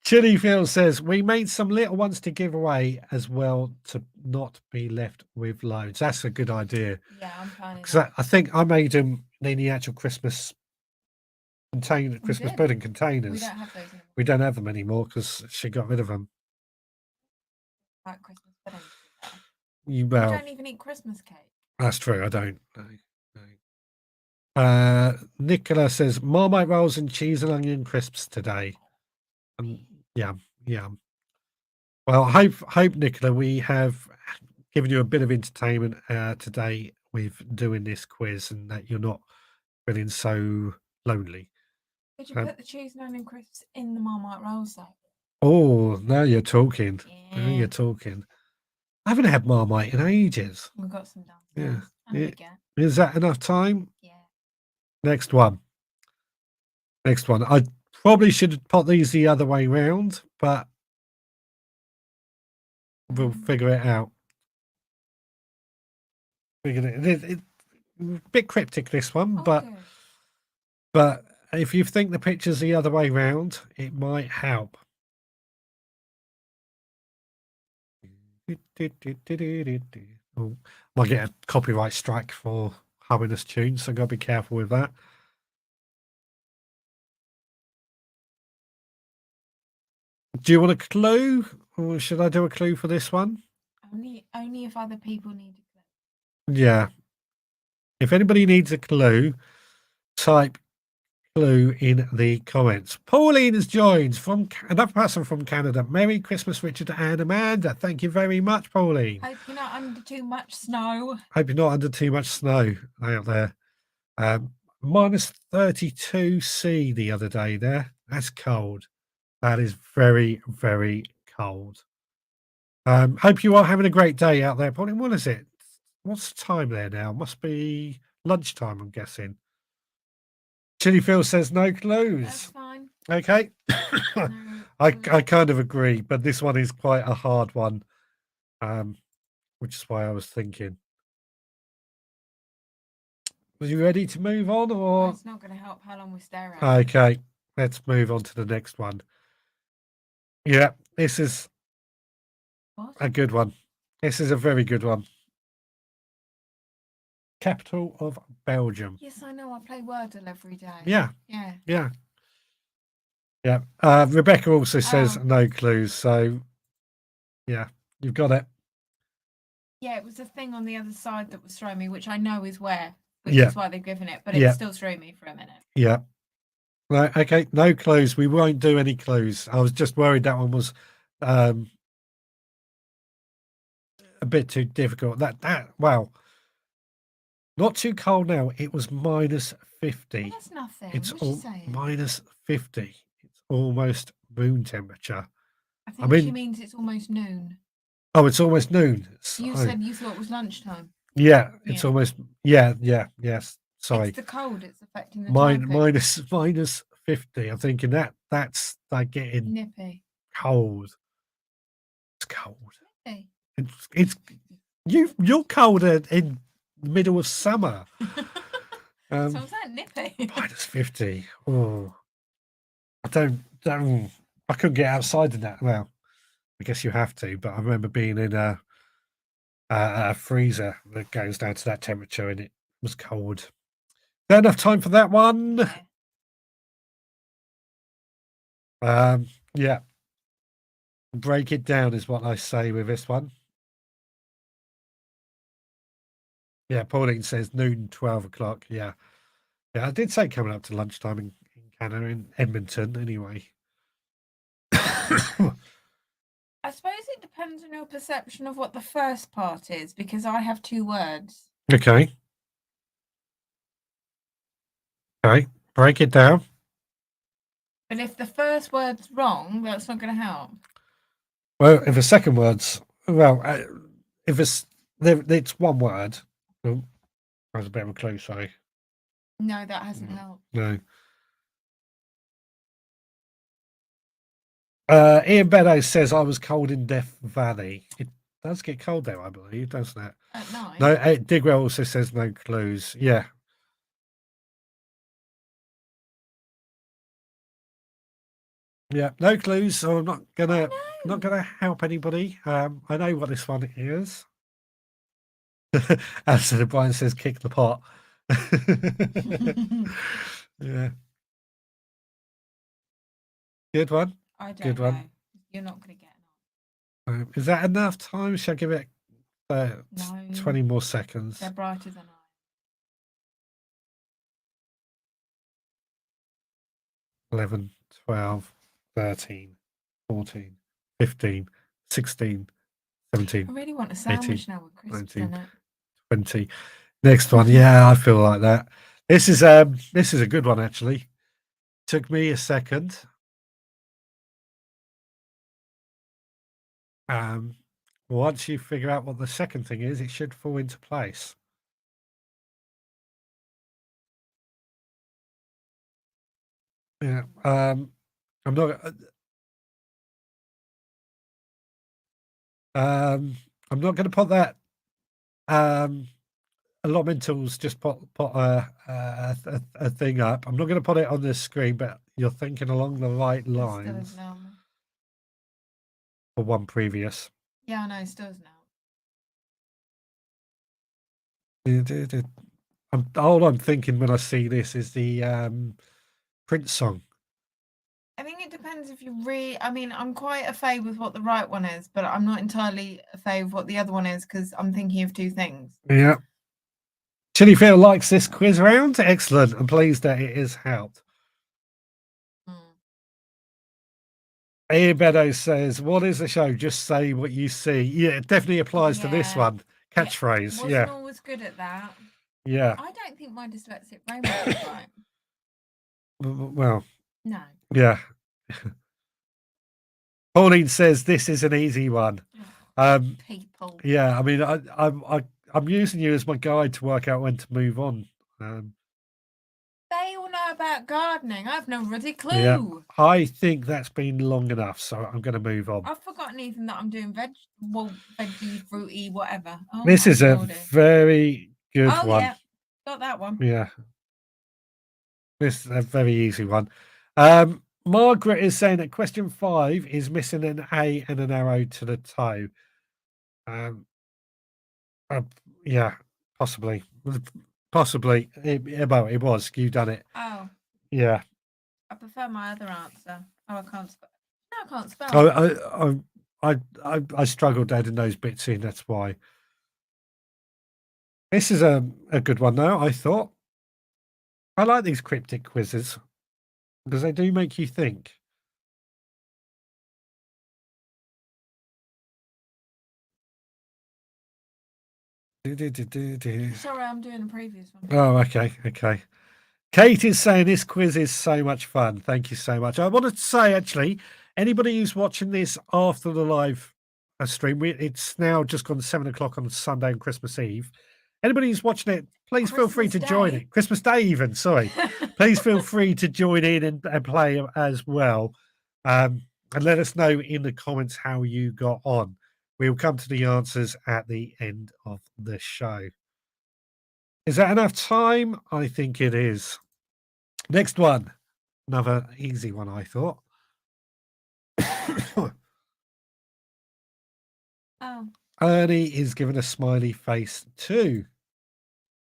Chili Phil says, we made some little ones to give away as well to not be left with loads. That's a good idea. Yeah, I'm planning. Because I think I made them in the actual Christmas pudding containers. We don't have those anymore. We don't have them anymore because she got rid of them. Like Christmas pudding. You don't even eat Christmas cake. That's true. I don't. Nicola says Marmite rolls and cheese and onion crisps today. Yeah. Well, hope Nicola, we have given you a bit of entertainment today with doing this quiz, and that you're not feeling so lonely. Did you put the cheese and onion crisps in the Marmite rolls though? Oh, now you're talking. Yeah. Now you're talking. I haven't had Marmite in ages. We've got some downstairs. Yeah. Is that enough time? Yeah. Next one. I probably should have put these the other way round, but we'll figure it out. It a bit cryptic, this one, but if you think the picture's the other way round, it might help. Oh, might get a copyright strike for having this tune, so I've got to be careful with that. Do you want a clue, or should I do a clue for this one? Only if other people need a clue. Yeah. If anybody needs a clue, type clue in the comments. Pauline has joined from another person from Canada. Merry Christmas, Richard and Amanda. Thank you very much, Pauline. Hope you're not under too much snow. Hope you're not under too much snow out there. Minus 32°C the other day there. That's cold. That is very, very cold. Hope you are having a great day out there, Pauline. What is it? What's the time there now? Must be lunchtime, I'm guessing. Chili Phil says no That's clues. fine. Okay. No I clues. kind of agree, but this one is quite a hard one, which is why I was thinking. Are you ready to move on, Well, or it's not going to help how long we stare at. okay? Let's move on to the next one. Yeah, this is What? a good one. This is a very good one. Capital of Belgium. Yes, I know. I play Wordle every day. Yeah, Yeah. yeah, yeah. Rebecca also says Oh. no clues, so yeah, you've got it. Yeah, it was a thing on the other side that was throwing me, which I know is where, which Yeah. is why they've given it, but Yeah. it still threw me for a minute. Yeah. Right. Okay. No clues. We won't do any clues. I was just worried that one was a bit too difficult. Wow. Not too cold now. It was minus 50. Well, that's nothing. It's What's she saying? minus 50. It's almost room temperature. I think she mean- means it's almost noon. Oh, it's almost noon. You So- said you thought it was lunchtime. yeah, it's Yeah. almost yes. Sorry. It's the cold. It's affecting the typing. minus 50. I'm thinking that's like getting Nippy. cold. It's cold. Nippy. It's you're colder in the middle of summer. So was that nippy? minus 50. Oh, I couldn't get outside in that. Well, I guess you have to, but I remember being in a freezer that goes down to that temperature, and it was cold. Is there enough time for that one? Yeah. Yeah. Break it down is what I say with this one. Yeah, Pauline says noon, 12 o'clock. Yeah. Yeah, I did say coming up to lunchtime in Canada, in Edmonton, anyway. I suppose it depends on your perception of what the first part is, because I have two words. Okay. Okay. Break it down. But if the first word's wrong, that's not going to help. Well, if the second word's if it's one word. Oh, that was a bit of a clue, sorry. No, that hasn't helped. No. Ian Beddoes says I was cold in Death Valley. It does get cold there, I believe, doesn't it? At night. No, Digwell also says no clues. Yeah. Yeah, no clues, so I'm not gonna help anybody. I know what this one is. Anthony Brian says kick the pot. Yeah. Good one. I don't Good know. one. You're not going to get an Is that enough time? Shall I give it No. 20 more seconds? They're brighter than I. 11, 12, 13, 14, 15, 16, 17, I really want a sandwich 18, now with crisps 19. in it. 20. Next one. Yeah, I feel like that. This is a good one, actually. Took me a second. Once you figure out what the second thing is, it should fall into place. Yeah. I'm not going to put that allotmentals just put a thing up. I'm not going to put it on the screen, but you're thinking along the right It still lines isn't helping. for one previous. Yeah, I know. It still isn't helping. All I'm thinking when I see this is the Prince song. I think it depends if you I mean, I'm quite a fave with what the right one is, but I'm not entirely a fave with what the other one is because I'm thinking of two things. Yeah. Chili Phil likes this quiz round. Excellent. I'm pleased that it has helped. Ian Beddoes says, what is the show? Just say what you see. Yeah, it definitely applies to this Yeah. one. Catchphrase. Wasn't Yeah. always good at that. Yeah. I don't think my dyslexic brain was right. Well, No. yeah. Pauline says this is an easy one. People. Yeah, I mean, I'm using you as my guide to work out when to move on. They all know about about gardening? I've no ruddy clue. Yeah, I think that's been long enough, so I'm going to move on. I've forgotten even that I'm doing veggie, fruity, whatever. Oh, This my is a lordy. very good Oh, one. yeah. Got that one. Yeah. This is a very easy one. Margaret is saying that question 5 is missing an A and an arrow to the toe. Yeah, possibly. Possibly. Well, it was. You done it. Oh, Yeah. I prefer my other answer. Oh, I can't spell. No, I can't spell. I struggled adding those bits in. That's why. This is a good one, though, I thought. I like these cryptic quizzes because they do make you think. Sorry, I'm doing the previous one. Oh, okay. Kate is saying this quiz is so much fun. Thank you so much. I wanted to say, actually, anybody who's watching this after the live stream, it's now just gone 7 o'clock on Sunday and Christmas Eve. Anybody who's watching it, please feel free to join it. Christmas Day even, sorry. Please feel free to join in and play as well. And let us know in the comments how you got on. We'll come to the answers at the end of the show. Is that enough time? I think it is. Next one. Another easy one, I thought. Oh. Ernie is giving a smiley face too.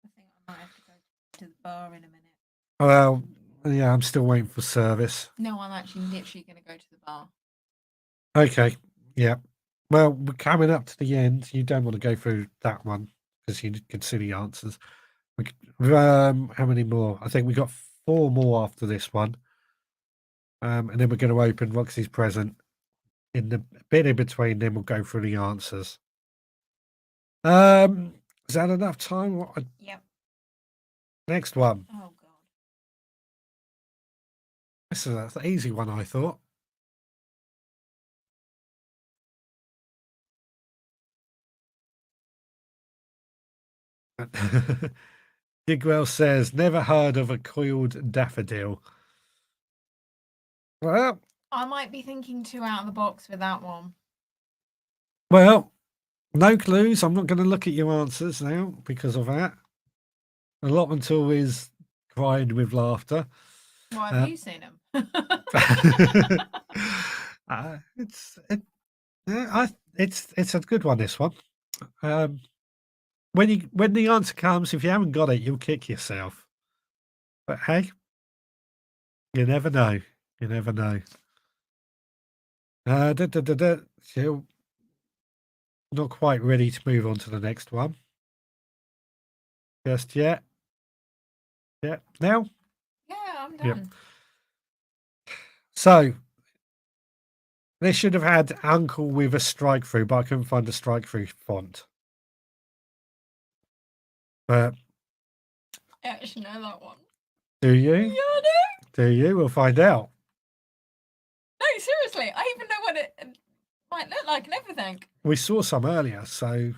I think I might have to go to the bar in a minute. Well, yeah, I'm still waiting for service. No, I'm actually literally going to go to the bar. Okay. Yeah. Well, we're coming up to the end. You don't want to go through that one because you can see the answers. How many more? I think we got 4 more after this one. And then we're going to open Roxy's present. In the bit in between, then we'll go through the answers. Is that enough time? Yep. Next one. Oh, God. This is an easy one, I thought. Digwell says, never heard of a coiled daffodil. Well, I might be thinking too out of the box with that one. Well, no clues. I'm not going to look at your answers now because of that. Allotmental is crying with laughter. Well, have you seen him? It's a good one. This one. When the answer comes, if you haven't got it, you'll kick yourself. But hey, you never know. You never know. So not quite ready to move on to the next one just yet. Yeah, now. Yeah, I'm done. Yep. So this should have had uncle with a strike through, but I couldn't find a strike through font. But I actually know that one. do you? Yeah, I do. Do you? We'll find out. No, seriously, I even know what it might look like and everything. We saw some earlier, so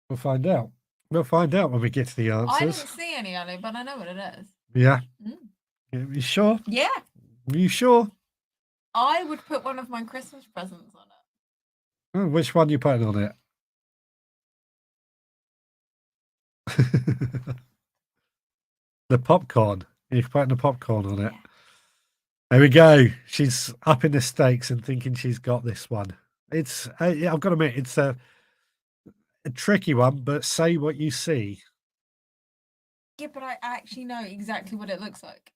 we'll find out. We'll find out when we get to the answers. I didn't see any earlier, but I know what it is. Yeah. Mm. Yeah, you sure? Yeah. You sure? I would put one of my Christmas presents on it. Oh, which one you putting on it? The popcorn. You're putting the popcorn on it. Yeah. There we go. She's up in the stakes and thinking she's got this one. It's, I've got to admit, it's a tricky one, but say what you see. Yeah, but I actually know exactly what it looks like.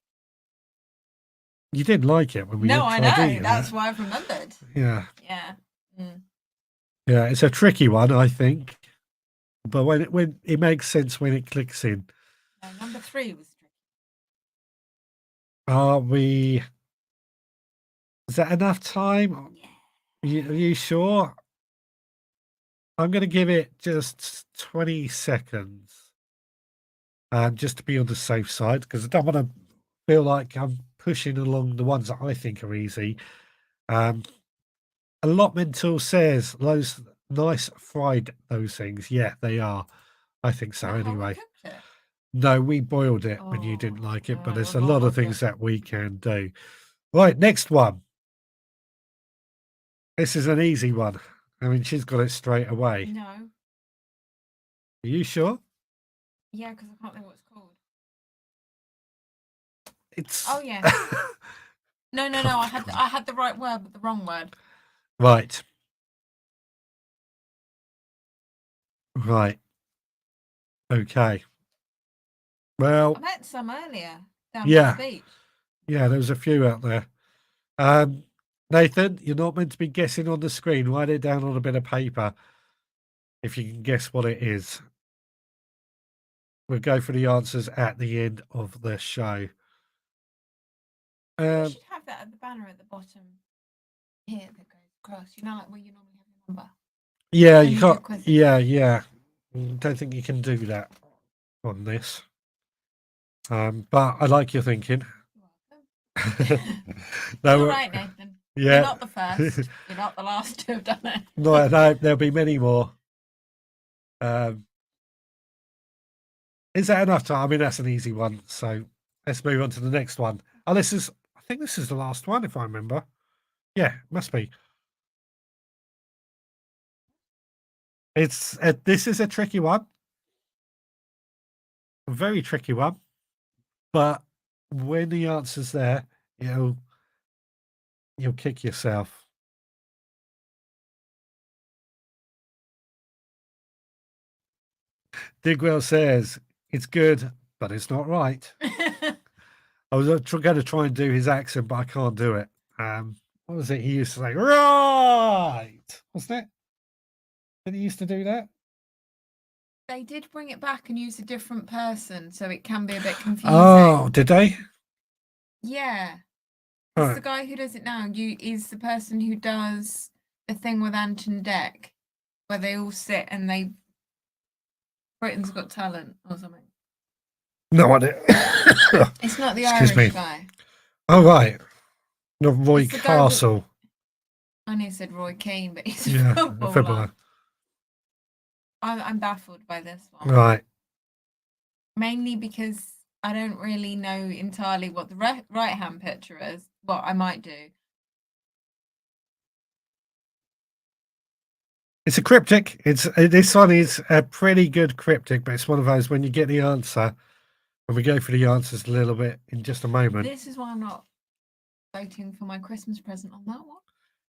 You didn't like it when we No, I tried know. eating That's it. why I've remembered. Yeah. Yeah. Mm. Yeah, it's a tricky one, I think. But when it makes sense when it clicks in. No, number 3 was tricky. Are we... Is that enough time? Yeah. Are you sure? I'm going to give it just 20 seconds. Just to be on the safe side, because I don't want to feel like I'm pushing along the ones that I think are easy. Allotmental says, those nice fried those things. Yeah, they are. I think so Not how we anyway. cooked it. No, we boiled it when you didn't Oh, like it, but no, there's I a will lot not of like things it. that we can do. Right, next one. This is an easy one. I mean, she's got it straight away. No. Are you sure? Yeah, because I can't think what it's called. It's Oh yeah. No. I had the right word, but the wrong word. right. Right. Okay. Well, I met some earlier down Yeah. by the beach. yeah, there's a few out there. Nathan, you're not meant to be guessing on the screen. Write it down on a bit of paper if you can guess what it is. We'll go for the answers at the end of the show. We Um, should have that at the banner at the bottom here that goes across. You know, like where you normally have your number. yeah, When you you do can't. quizzes. Yeah. Don't think you can do that on this. But I like your thinking. You're No, You're right, Nathan. yeah. You're not the first. You're not the last to have done it. No, there'll be many more. Is that enough time? I mean, that's an easy one. So let's move on to the next one. Oh, I think this is the last one, if I remember. Yeah, must be. This is a tricky one. A very tricky one. But when the answer's there, you'll kick yourself. Digwell says, it's good, but it's not right. I was going to try and do his accent, but I can't do it. What was it he used to say? Right! Wasn't it? Did he used to do that? They did bring it back and use a different person, so it can be a bit confusing. Oh, did they? Yeah. All It's right. the guy who does it now. Is the person who does the thing with Ant and Dec, where they all sit and they Britain's Got Talent or something. No idea. It's not the Excuse Irish me. guy. Oh, right. Not Roy It's the guy with- Castle. I nearly said Roy Keane, but he's a Yeah, footballer. a footballer. I'm baffled by this one. Right. Mainly because I don't really know entirely what the right-hand picture is. Well, I might do. It's a cryptic. This one is a pretty good cryptic, but it's one of those when you get the answer, and we go for the answers a little bit in just a moment. This is why I'm not voting for my Christmas present on that one.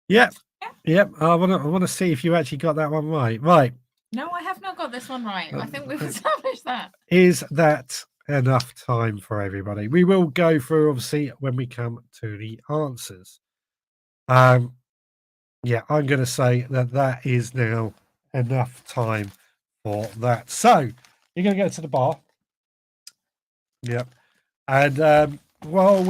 Yep. I want to see if you actually got that one right. Right. No, I have not got this one right. I think we've established that. Is that enough time for everybody? We will go through obviously when we come to the answers. Yeah, I'm going to say that is now enough time for that. So you're going to go to the bar. Yep. And while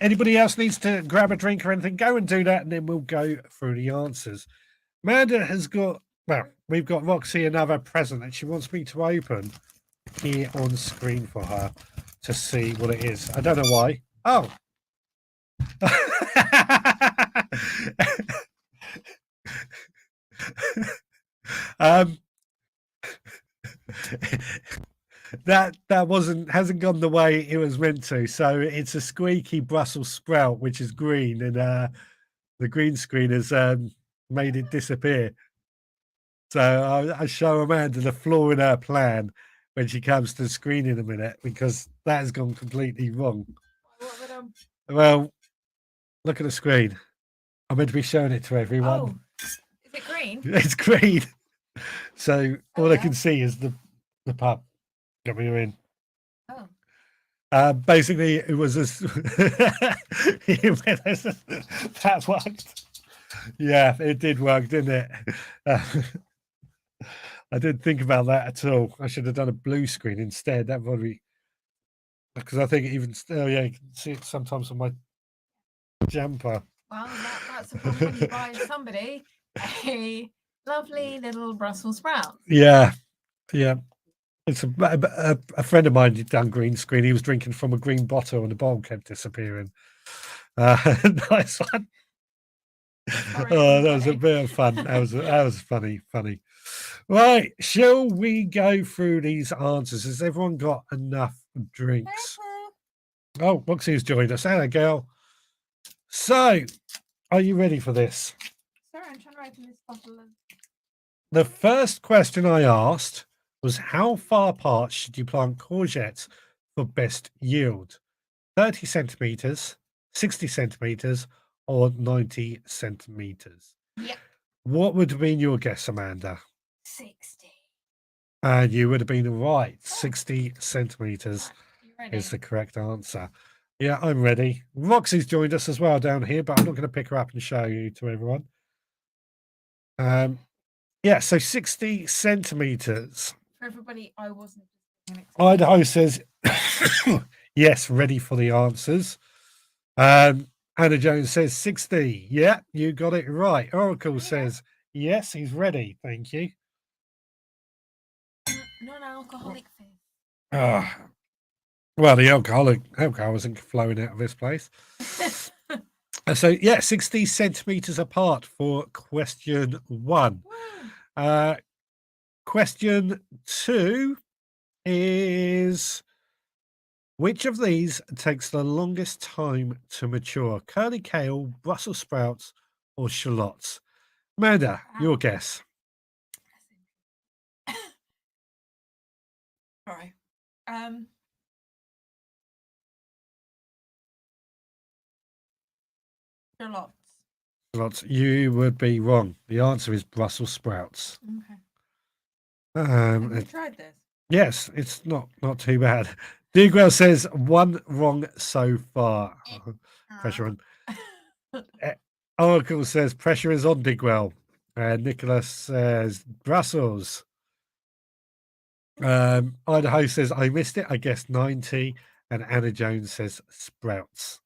anybody else needs to grab a drink or anything, go and do that, and then we'll go through the answers. Amanda has got, we've got Roxy another present that she wants me to open here on screen for her to see what it is. I don't know why. Oh. That hasn't gone the way it was meant to. So it's a squeaky Brussels sprout, which is green, and the green screen has made it disappear. So I show Amanda the flaw in her plan when she comes to the screen in a minute, because that has gone completely wrong. Well, look at the screen. I'm meant to be showing it to everyone. Oh, is it green? It's green. So all I yeah. can see is the pub. Got me in. Oh. Basically, it was that worked. Yeah, it did work, didn't it? I didn't think about that at all. I should have done a blue screen instead. That would be, because I think even still, yeah, you can see it sometimes on my jumper. Well, that's a problem when you buy somebody a lovely little Brussels sprout. Yeah. It's a friend of mine who'd done green screen. He was drinking from a green bottle and the bowl kept disappearing. Nice one. Oh, that was a bit of fun. That was funny. Right, shall we go through these answers? Has everyone got enough drinks? Oh, Roxy's joined us. Hello, girl. So, are you ready for this? Sorry, I'm trying to open this bottle of. The first question I asked was how far apart should you plant courgettes for best yield? 30 centimeters, 60 centimeters, or 90 centimeters? Yep. What would have been your guess, Amanda? 60. And you would have been right. 60 centimeters You ready? is the correct answer. Yeah, I'm ready. Roxy's joined us as well down here, but I'm not going to pick her up and show you to everyone. Yeah, so 60 centimeters. For everybody, I wasn't. Idaho says, yes, ready for the answers. Anna Jones says 60. Yeah, you got it right. Oracle says, yes, he's ready. Thank you. Non-alcoholic fizz. Well, the alcohol isn't flowing out of this place. So, yeah, 60 centimeters apart for question 1. Question 2 is, which of these takes the longest time to mature? Curly kale, Brussels sprouts, or shallots? Amanda, your guess. Sorry. Shallots. Shallots. You would be wrong. The answer is Brussels sprouts. Okay. Have you tried this? Yes, it's not too bad. Digwell says 1 wrong so far. Pressure on. Oracle says pressure is on Digwell. Nicholas says Brussels. Idaho says I missed it. I guess 90. And Anna Jones says sprouts.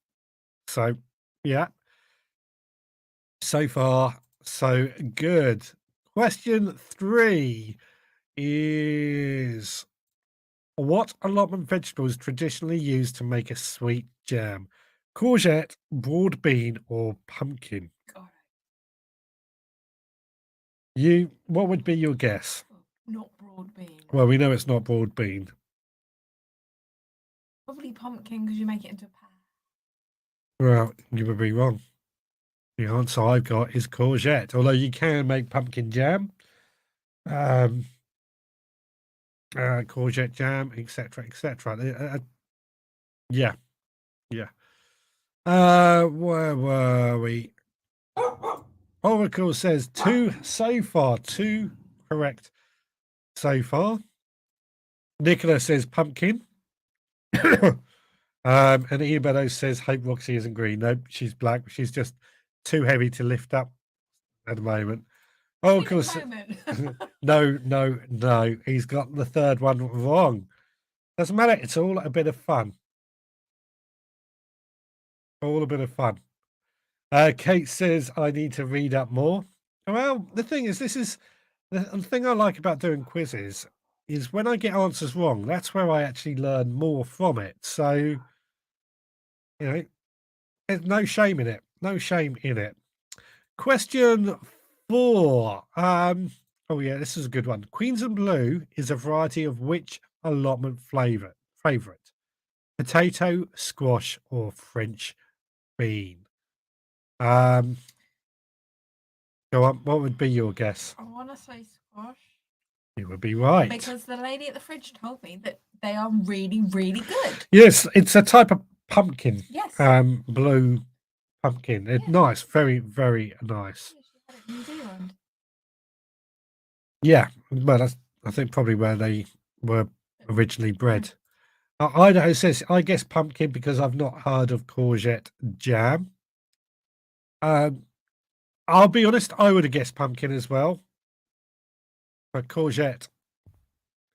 So, yeah. So far, so good. Question 3 is, what allotment vegetable is traditionally used to make a sweet jam? Courgette, broad bean, or pumpkin? God, What would be your guess? not broad bean. Well, we know it's not broad bean. Probably pumpkin because you make it into a pie. Well, you would be wrong. The answer I've got is courgette, although you can make pumpkin jam, courgette jam, etc., etc. Yeah. Where were we? Oracle says 2 so far. 2 correct so far. Nicola says pumpkin. And Ebedo says hope Roxy isn't green. Nope, she's black. She's just too heavy to lift up at the moment. Oracle says no. He's got the third one wrong. Doesn't matter. It's all a bit of fun. All a bit of fun. Kate says I need to read up more. Well, the thing is, this is the thing I like about doing quizzes is when I get answers wrong, that's where I actually learn more from it. So, there's no shame in it. No shame in it. Question 4. Oh yeah, this is a good one. Queensland Blue is a variety of which allotment favorite? Potato, squash, or French bean? Go on. What would be your guess? I want to say squash. You would be right. Because the lady at the fridge told me that they are really, really good. Yes, it's a type of pumpkin. Yes. Blue pumpkin. It's nice. Very, very nice. She had it in New Zealand. Yeah, well, that's, I think, probably where they were originally bred. Idaho says, I guess pumpkin because I've not heard of courgette jam. I'll be honest, I would have guessed pumpkin as well. But courgette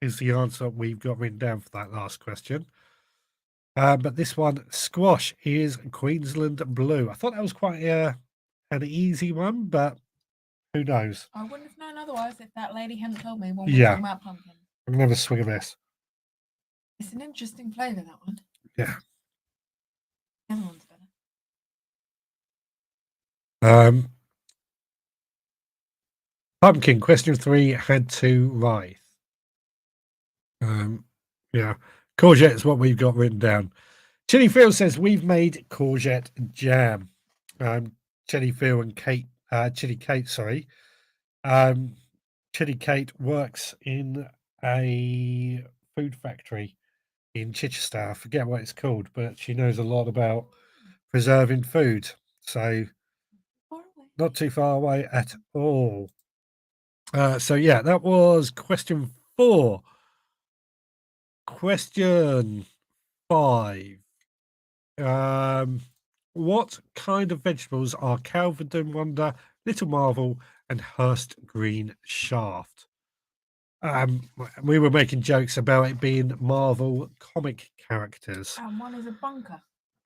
is the answer we've got written down for that last question. But this one, squash, is Queensland Blue. I thought that was quite an easy one, but who knows? I wouldn't have known otherwise if that lady hadn't told me when we were talking about pumpkin. I'm going to have a swing of this. It's an interesting flavour, that one. Yeah. The other one's better. Pumpkin, question 3 had to write. Yeah. Courgette is what we've got written down. Chili Phil says we've made courgette jam. Chili Phil and Chili Kate, sorry. Chili Kate works in a food factory in Chichester. I forget what it's called, but she knows a lot about preserving food. So not too far away at all. So yeah, that was question 4. Question 5. What kind of vegetables are Calvin Wonder, Little Marvel, and Hurst Green Shaft? We were making jokes about it being Marvel comic characters. And one is a bunker.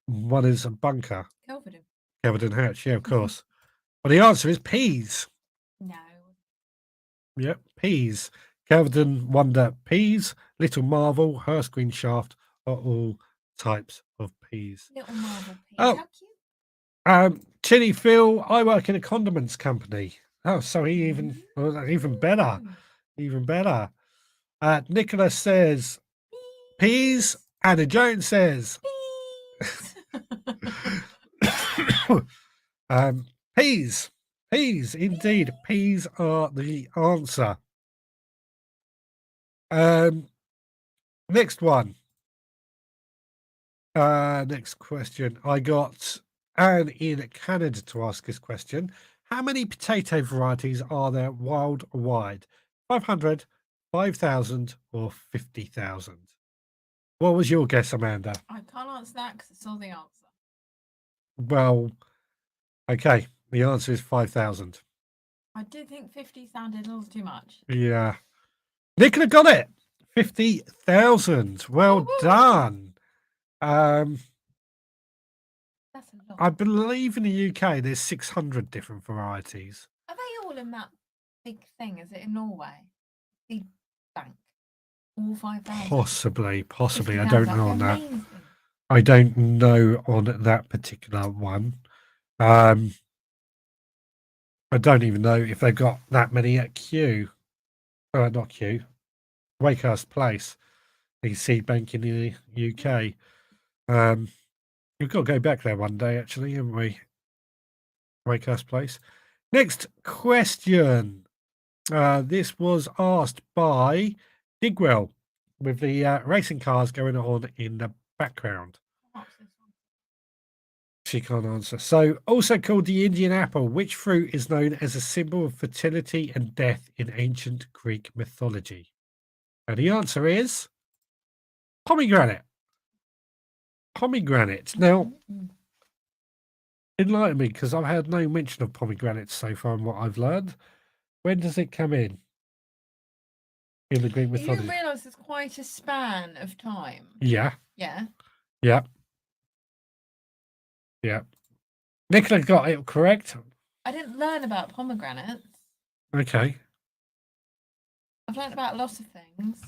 One is a bunker. Kelvedon. Kelvedon Hatch, yeah, of course. Well, the answer is peas. No. Yep, peas. Kelvedon Wonder peas, Little Marvel, Hurst Green Shaft are all types of peas. Little Marvel pea. Oh. How cute. Chili Phil, I work in a condiments company. Oh, so he even better. Even better. Nicholas says peas. Anna Jones says peas. Peas, indeed. Peas are the answer. Next one. Next question. I got Anne in Canada to ask this question. How many potato varieties are there worldwide? 500, 5,000, or 50,000? What was your guess, Amanda? I can't answer that because I saw the answer. Well, okay. The answer is 5,000. I did think 50 sounded a little too much. Yeah. Nicola got it. 50,000. Well done. That's a lot. I believe in the UK there's 600 different varieties. Are they all in that big thing? Is it in Norway? The bank? All 5,000? Possibly. I don't know on that. Amazing. I don't know on that particular one. I don't even know if they've got that many at not Kew, Wakehurst Place, the seed bank in the UK. We've got to go back there one day, actually, haven't we? Wakehurst Place. Next question. This was asked by Digwell with the racing cars going on in the background. She can't answer. So, also called the Indian apple, which fruit is known as a symbol of fertility and death in ancient Greek mythology? And the answer is pomegranate. Pomegranate. Now, enlighten me, because I've had no mention of pomegranates so far in what I've learned. When does it come in the Greek You mythology? didn't realise there's quite a span of time. Yeah. Yeah. Yeah. Yeah. Nicola got it correct. I didn't learn about pomegranates. Okay. I've learned about a lot of things.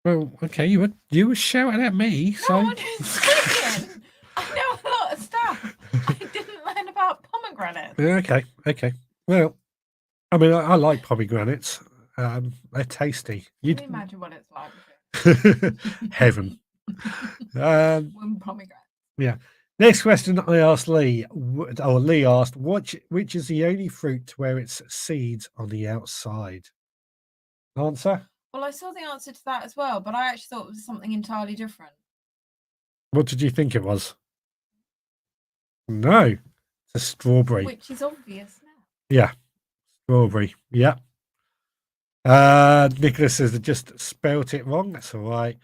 Well, okay, you were shouting at me, so No, I'm just saying. I know a lot of stuff. I didn't learn about pomegranates. Okay. Well, I mean, I like pomegranates. They're tasty. Can you imagine what it's like? Heaven. One pomegranate. Yeah. Next question I asked Lee, or Lee asked, which is the only fruit where it's seeds on the outside? Answer? Well, I saw the answer to that as well, but I actually thought it was something entirely different. What did you think it was? No, it's a strawberry. Which is obvious now. Yeah, strawberry. Yeah. Nicholas says they just spelt it wrong. That's all right.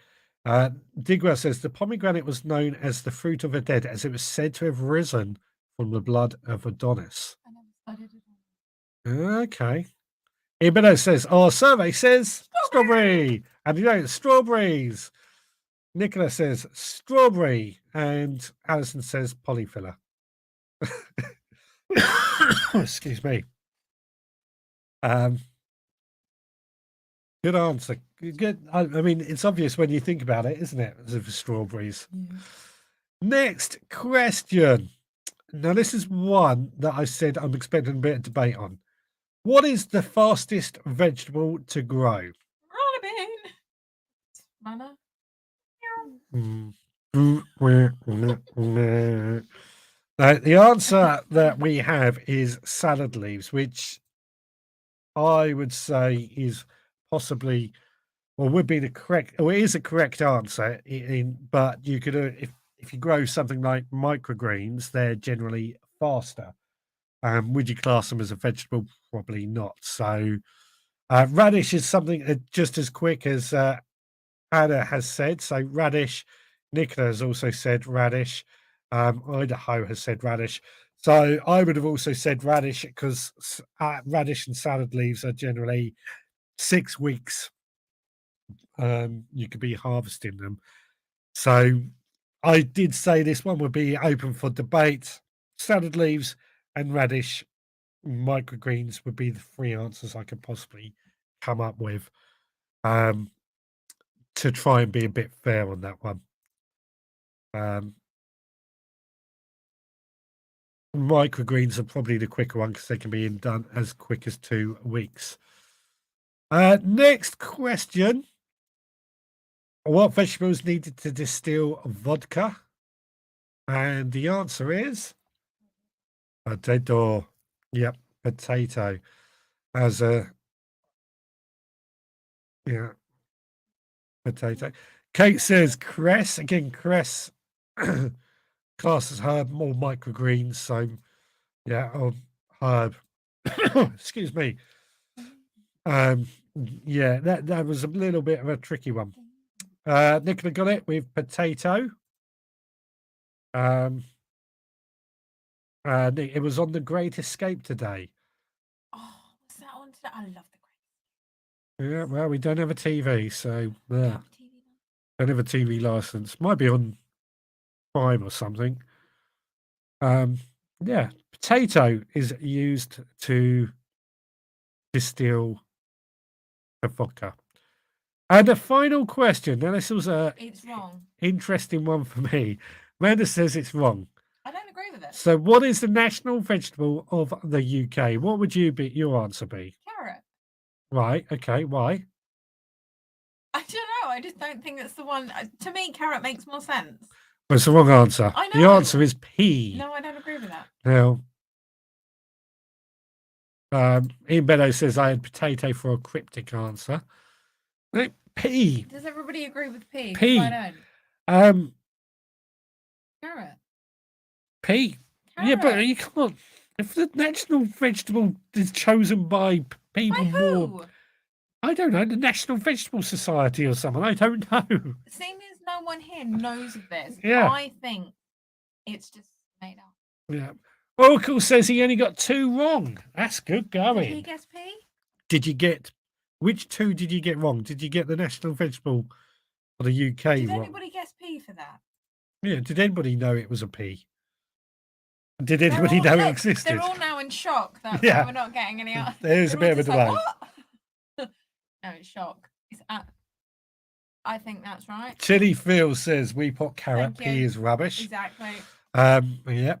Digwell says the pomegranate was known as the fruit of the dead, as it was said to have risen from the blood of Adonis. I never studied it. Okay. Ibino says our survey says strawberry, and you know strawberries. Nicola says strawberry, and Alison says polyfiller. Excuse me. Good answer. Good. I mean, it's obvious when you think about it, isn't it? As if strawberries. Yeah. Next question. Now, this is one that I said I'm expecting a bit of debate on. What is the fastest vegetable to grow? Run a bean. Runner. The answer that we have is salad leaves, which I would say is possibly, or would be the correct, or it is a correct answer. But you could, if you grow something like microgreens, they're generally faster. Would you class them as a vegetable? Probably not. So, radish is something just as quick as Anna has said. So, radish. Nicola has also said radish. Idaho has said radish. So, I would have also said radish because radish and salad leaves are generally 6 weeks. You could be harvesting them. So, I did say this one would be open for debate. Salad leaves and radish, microgreens would be the 3 answers I could possibly come up with, to try and be a bit fair on that one. Microgreens are probably the quicker one because they can be done as quick as 2 weeks. Next question. What vegetables needed to distill vodka? And the answer is potato. Yep, potato. As a potato. Kate says cress. Again, cress class as herb, more microgreens. So herb. Excuse me. Yeah, that was a little bit of a tricky one. Nicola got it with potato. It was on The Great Escape today. Oh, what's that on today? I love the Great. Yeah, well, we don't have a TV, so Don't yeah, have a TV now. don't have a TV license. Might be on Prime or something. Yeah, potato is used to distill the vodka. And the final question. Now, this was It's wrong. interesting one for me. Amanda says it's wrong. I don't agree with it. So, what is the national vegetable of the UK? What would your answer be? Carrot. Right. Okay. Why? I don't know. I just don't think it's the one. To me, carrot makes more sense. Well, it's the wrong answer. I The know. answer is pea. No, I don't agree with that. Now, Ian Beddoe says I had potato for a cryptic answer. No, pea. Does everybody agree with pea? 'Cause Pea. I don't. Carrot. Pea. Yeah, but Carrot. you can't. If the national vegetable is chosen by people By more, who? I don't know, the National Vegetable Society or someone. I don't know. Seeing as no one here knows of this, Yeah. I think it's just made up. Yeah. Oracle says he only got 2 wrong. That's good going. Did he guess pea? Did you get which 2 did you get wrong? Did you get the national vegetable for the UK Did wrong? anybody guess pea for that? Yeah. Did anybody know it was a pea? Did They're anybody all- know it look, existed? They're all now in shock that Yeah. we're not getting any. There's a They're bit all of a just like, delay. "What?" No, it's shock. I think that's right. Chili Phil says we put carrot. Thank you. Pea is rubbish. Exactly. Yeah.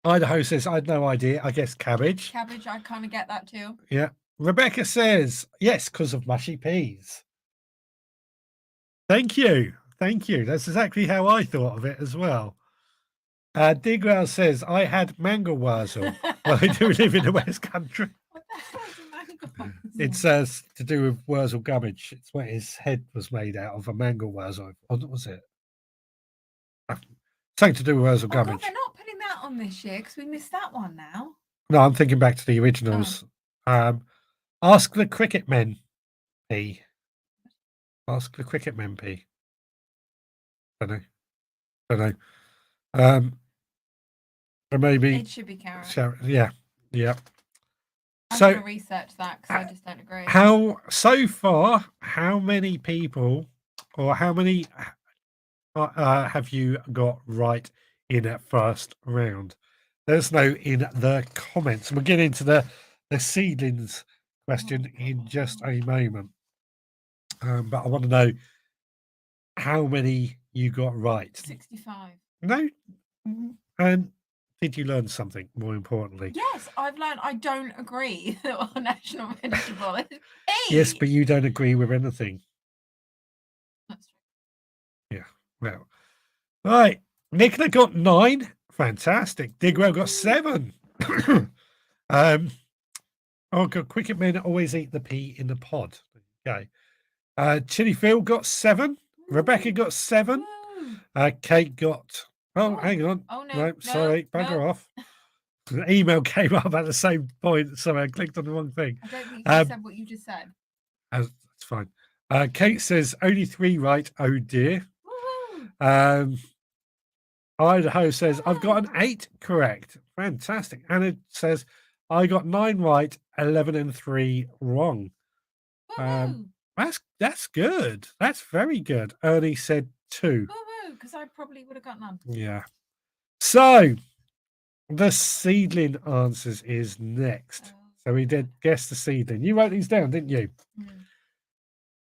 Idaho says I had no idea. I guess cabbage. Cabbage, I kind of get that too. Yeah. Rebecca says yes, because of mushy peas. Thank you. Thank you. That's exactly how I thought of it as well. Digwell says I had mango wurzel. Well, I do live in the West Country. What the hell is a mango? It's to do with wurzel gummidge. It's what his head was made out of, a mango wurzel. What was it? Something to do with wurzel Oh God, gummidge. they're not putting that on this year because we missed that one now. No, I'm thinking back to the originals. Ask the cricket men, P. Ask the cricket men, P. Don't know. Or maybe. It should be carrot. Yeah. I'm So- going to research that because I just don't agree. How many people, or how many have you got right in that first round? Let us know in the comments. We'll get into the seedlings question in just a moment. But I want to know how many you got right. 65. No, and did you learn something more importantly? Yes, I've learned I don't agree that our national vegetable is pea. Yes, but you don't agree with anything. That's true. Yeah. Well, right. Nicola got 9. Fantastic. Digwell got 7. Oh, good. Cricket men always eat the pea in the pod. Okay. Chili Phil got 7. Rebecca got 7. Woo. Kate got. Oh, Oh. hang on. Oh no, No, sorry. no. Bugger off. The email came up at the same point. Sorry, I clicked on the wrong thing. I don't think you said what you just said. That's fine. Kate says only 3 right. Oh dear. Woohoo. Idaho says I've got an 8 correct. Fantastic. Anna says I got 9 right, 11 and 3 wrong. Woohoo. That's good. That's very good. Ernie said 2. Woohoo, because I probably would have got none. Yeah. So the seedling answers is next. So we did guess the seedling. You wrote these down, didn't you? Mm.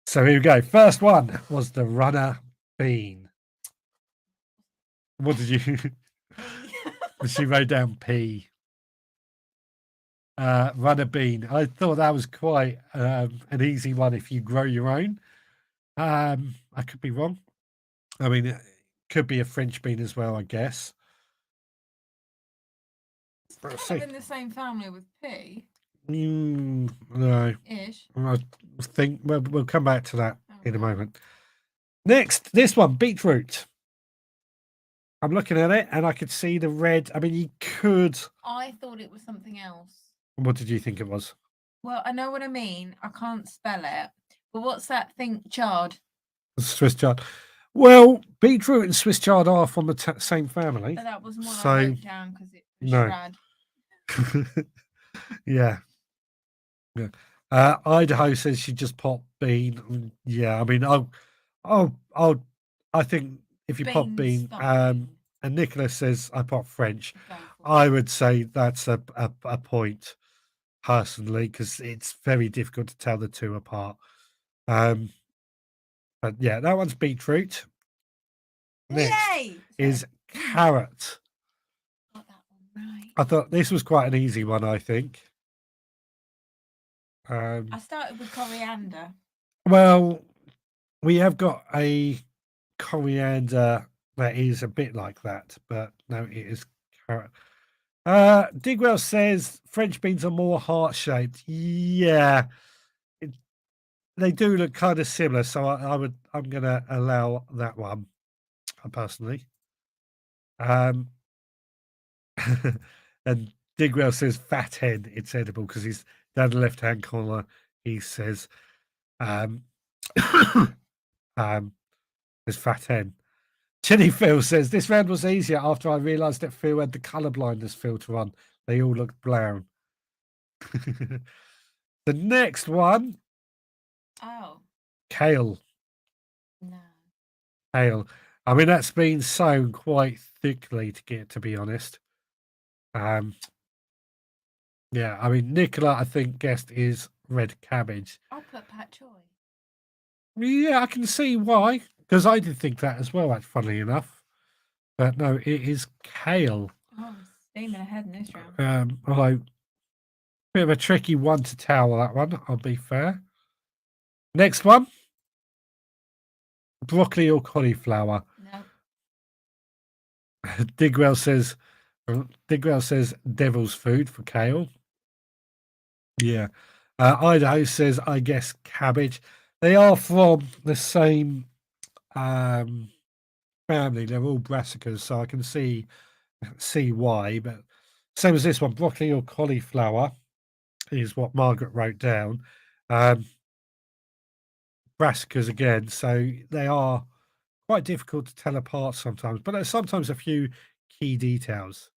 So here we go. First one was the runner bean. What did you? She wrote down P. Runner bean. I thought that was quite an easy one if you grow your own. I could be wrong. I mean, it could be a French bean as well, I guess. It's kind of in the same family with pea. No. Ish. I think we'll come back to that in a Okay. moment. Next, this one, beetroot. I'm looking at it and I could see the red. I mean, you could. I thought it was something else. What did you think it was? Well, I know what I mean. I can't spell it. But what's that thing? Chard. Swiss chard. Well, beetroot and Swiss chard are from the same family. But that was one So- I wrote down because it was No. Shrad. Yeah. Idaho says she just popped bean. Yeah, I mean, I think if you pop Bean's bean, fine. and Nicholas says I pop French, Go for it. I would say that's a point personally because it's very difficult to tell the two apart. But yeah, that one's beetroot. Next Yay! is carrot. Got that one right. I thought this was quite an easy one. I think. I started with coriander. Well, we have got a coriander that is a bit like that, but no, it is carrot. Digwell says French beans are more heart-shaped. Yeah, they do look kind of similar, so I'm gonna allow that one personally. And Digwell says fat hen. It's edible because he's down the left-hand corner. He says, there's fat hen. Chili Phil says this round was easier after I realised that Phil had the colour blindness filter on. They all looked brown. The next one, Oh, kale. no. Kale. I mean, that's been sown quite thickly to be honest. Yeah, I mean, Nicola, I think, guessed is red cabbage. I put pat choy. Yeah, I can see why, because I did think that as well, funnily enough. But no, it is kale. Oh, I'm steaming ahead in this round. Although, bit of a tricky one to tell, that one, I'll be fair. Next one, broccoli or cauliflower. No. Digwell says devil's food for kale. Yeah. Idaho says, I guess cabbage. They are from the same family. They're all brassicas, so I can see why. But same as this one, broccoli or cauliflower is what Margaret wrote down. Brassicas again, so they are quite difficult to tell apart sometimes, but there's sometimes a few key details.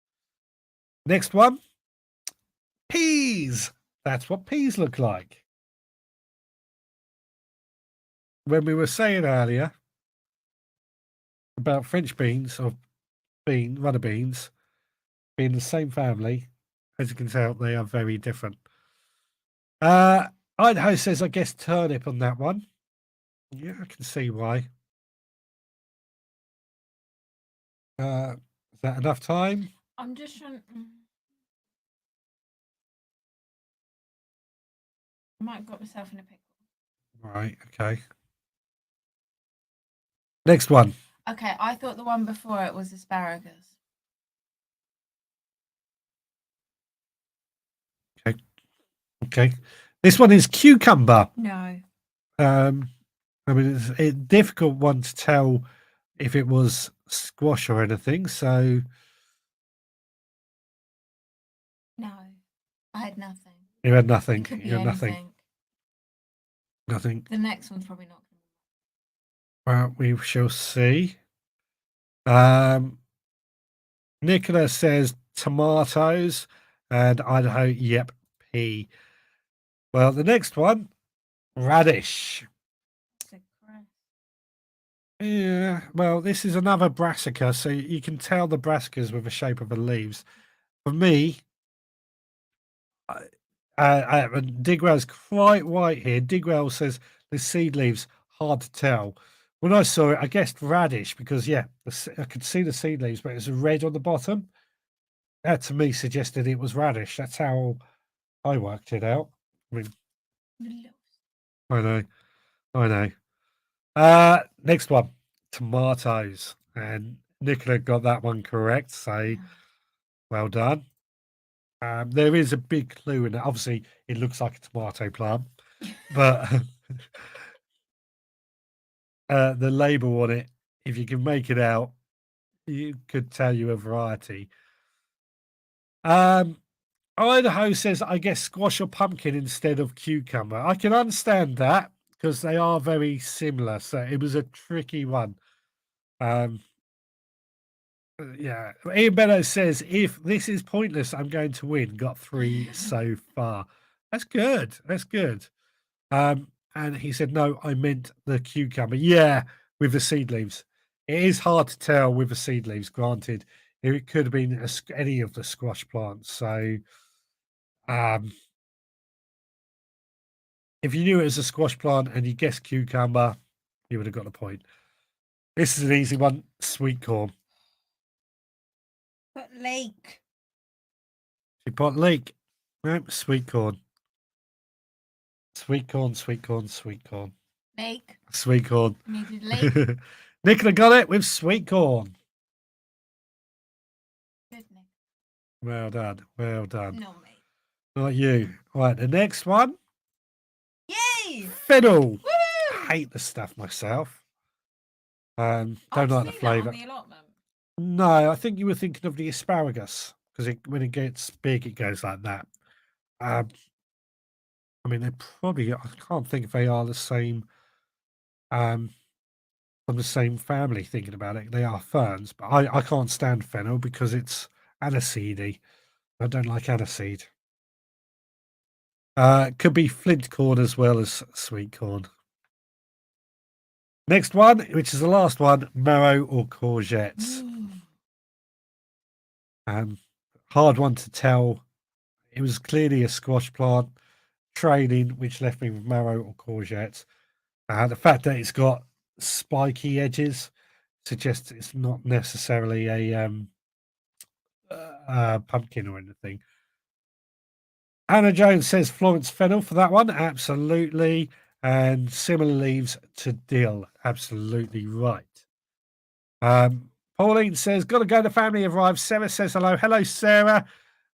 Next one, peas. That's what peas look like. When we were saying earlier about French beans or runner beans being the same family, as you can tell, they are very different. Idaho says, I guess turnip on that one. Yeah, I can see why. Is that enough time? I'm just trying. I might have got myself in a pickle. Right, okay. Next one. Okay, I thought the one before it was asparagus. Okay. This one is cucumber. No. I mean, it's a difficult one to tell if it was squash or anything. So, No. I had nothing. you had nothing. It could be You had nothing. anything. Nothing. The next one's probably not. Well, we shall see. Nicola says tomatoes, and Idaho, yep, pea. Well, the next one, radish. Yeah, well, this is another brassica, so you can tell the brassicas with the shape of the leaves. For me, Digwell's quite white here. Digwell says the seed leaves hard to tell. When I saw it, I guessed radish because I could see the seed leaves, but it was red on the bottom. That to me suggested it was radish. That's how I worked it out. I mean, I know. Next one, tomatoes, and Nicola got that one correct. So well done. There is a big clue in it. Obviously, it looks like a tomato plant, but the label on it, if you can make it out, you could tell you a variety. Idaho says, I guess squash or pumpkin instead of cucumber. I can understand that because they are very similar. So it was a tricky one. Yeah. Ian Benno says, if this is pointless, I'm going to win. Got 3 so far. That's good. That's good. And he said, no, I meant the cucumber. Yeah, with the seed leaves. It is hard to tell with the seed leaves, granted. It could have been any of the squash plants. So if you knew it was a squash plant and you guessed cucumber, you would have got the point. This is an easy one. Sweet corn. But lake. You put leek. No, sweet corn. Sweet corn, sweet corn, sweet corn. Lake. Sweet corn. Needed lake. Nicola got it with sweet corn. Good, Nick. Well done. Well done. No, mate. Not you. Right, the next one. Yay! Fennel. Woo! I hate the stuff myself. Don't I've like the seen that flavour. on the allotment. No, I think you were thinking of the asparagus because when it gets big, it goes like that. I mean, they probably, I can't think if they are the same, from the same family, thinking about it. They are ferns, but I can't stand fennel because it's aniseedy. I don't like aniseed. Could be flint corn as well as sweet corn. Next one, which is the last one, marrow or courgettes. Hard one to tell. It was clearly a squash plant. Training, which left me with marrow or courgettes. The fact that it's got spiky edges suggests it's not necessarily a pumpkin or anything. Anna Jones says Florence fennel for that one. Absolutely. And similar leaves to dill. Absolutely right. Pauline says, got to go. The family have arrived. Sarah says hello. Hello, Sarah.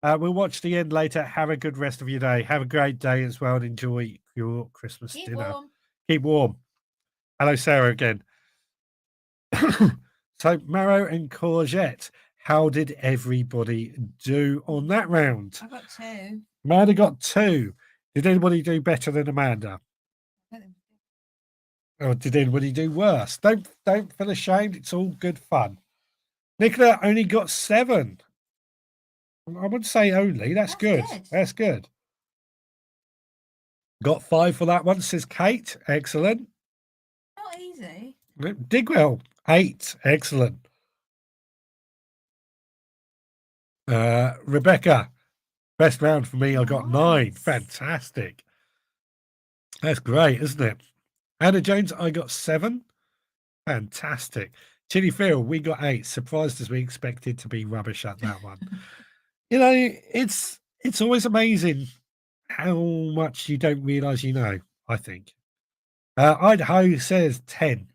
We'll watch the end later. Have a good rest of your day. Have a great day as well and enjoy your Christmas Keep dinner. warm. Keep warm. Hello, Sarah, again. So, marrow and courgette. How did everybody do on that round? I got 2. Amanda got 2. Did anybody do better than Amanda? Or did anybody do worse? Don't feel ashamed. It's all good fun. Nicola only got 7. I would say only. That's good. That's good. Got 5 for that one, says Kate. Excellent. Not easy. Digwell, 8. Excellent. Rebecca, best round for me. I got 9. Fantastic. That's great, isn't it? Anna Jones, I got 7. Fantastic. Chili Phil, we got 8. Surprised as we expected to be rubbish at that one. You know, it's always amazing how much you don't realise you know, I think. Idaho says 10.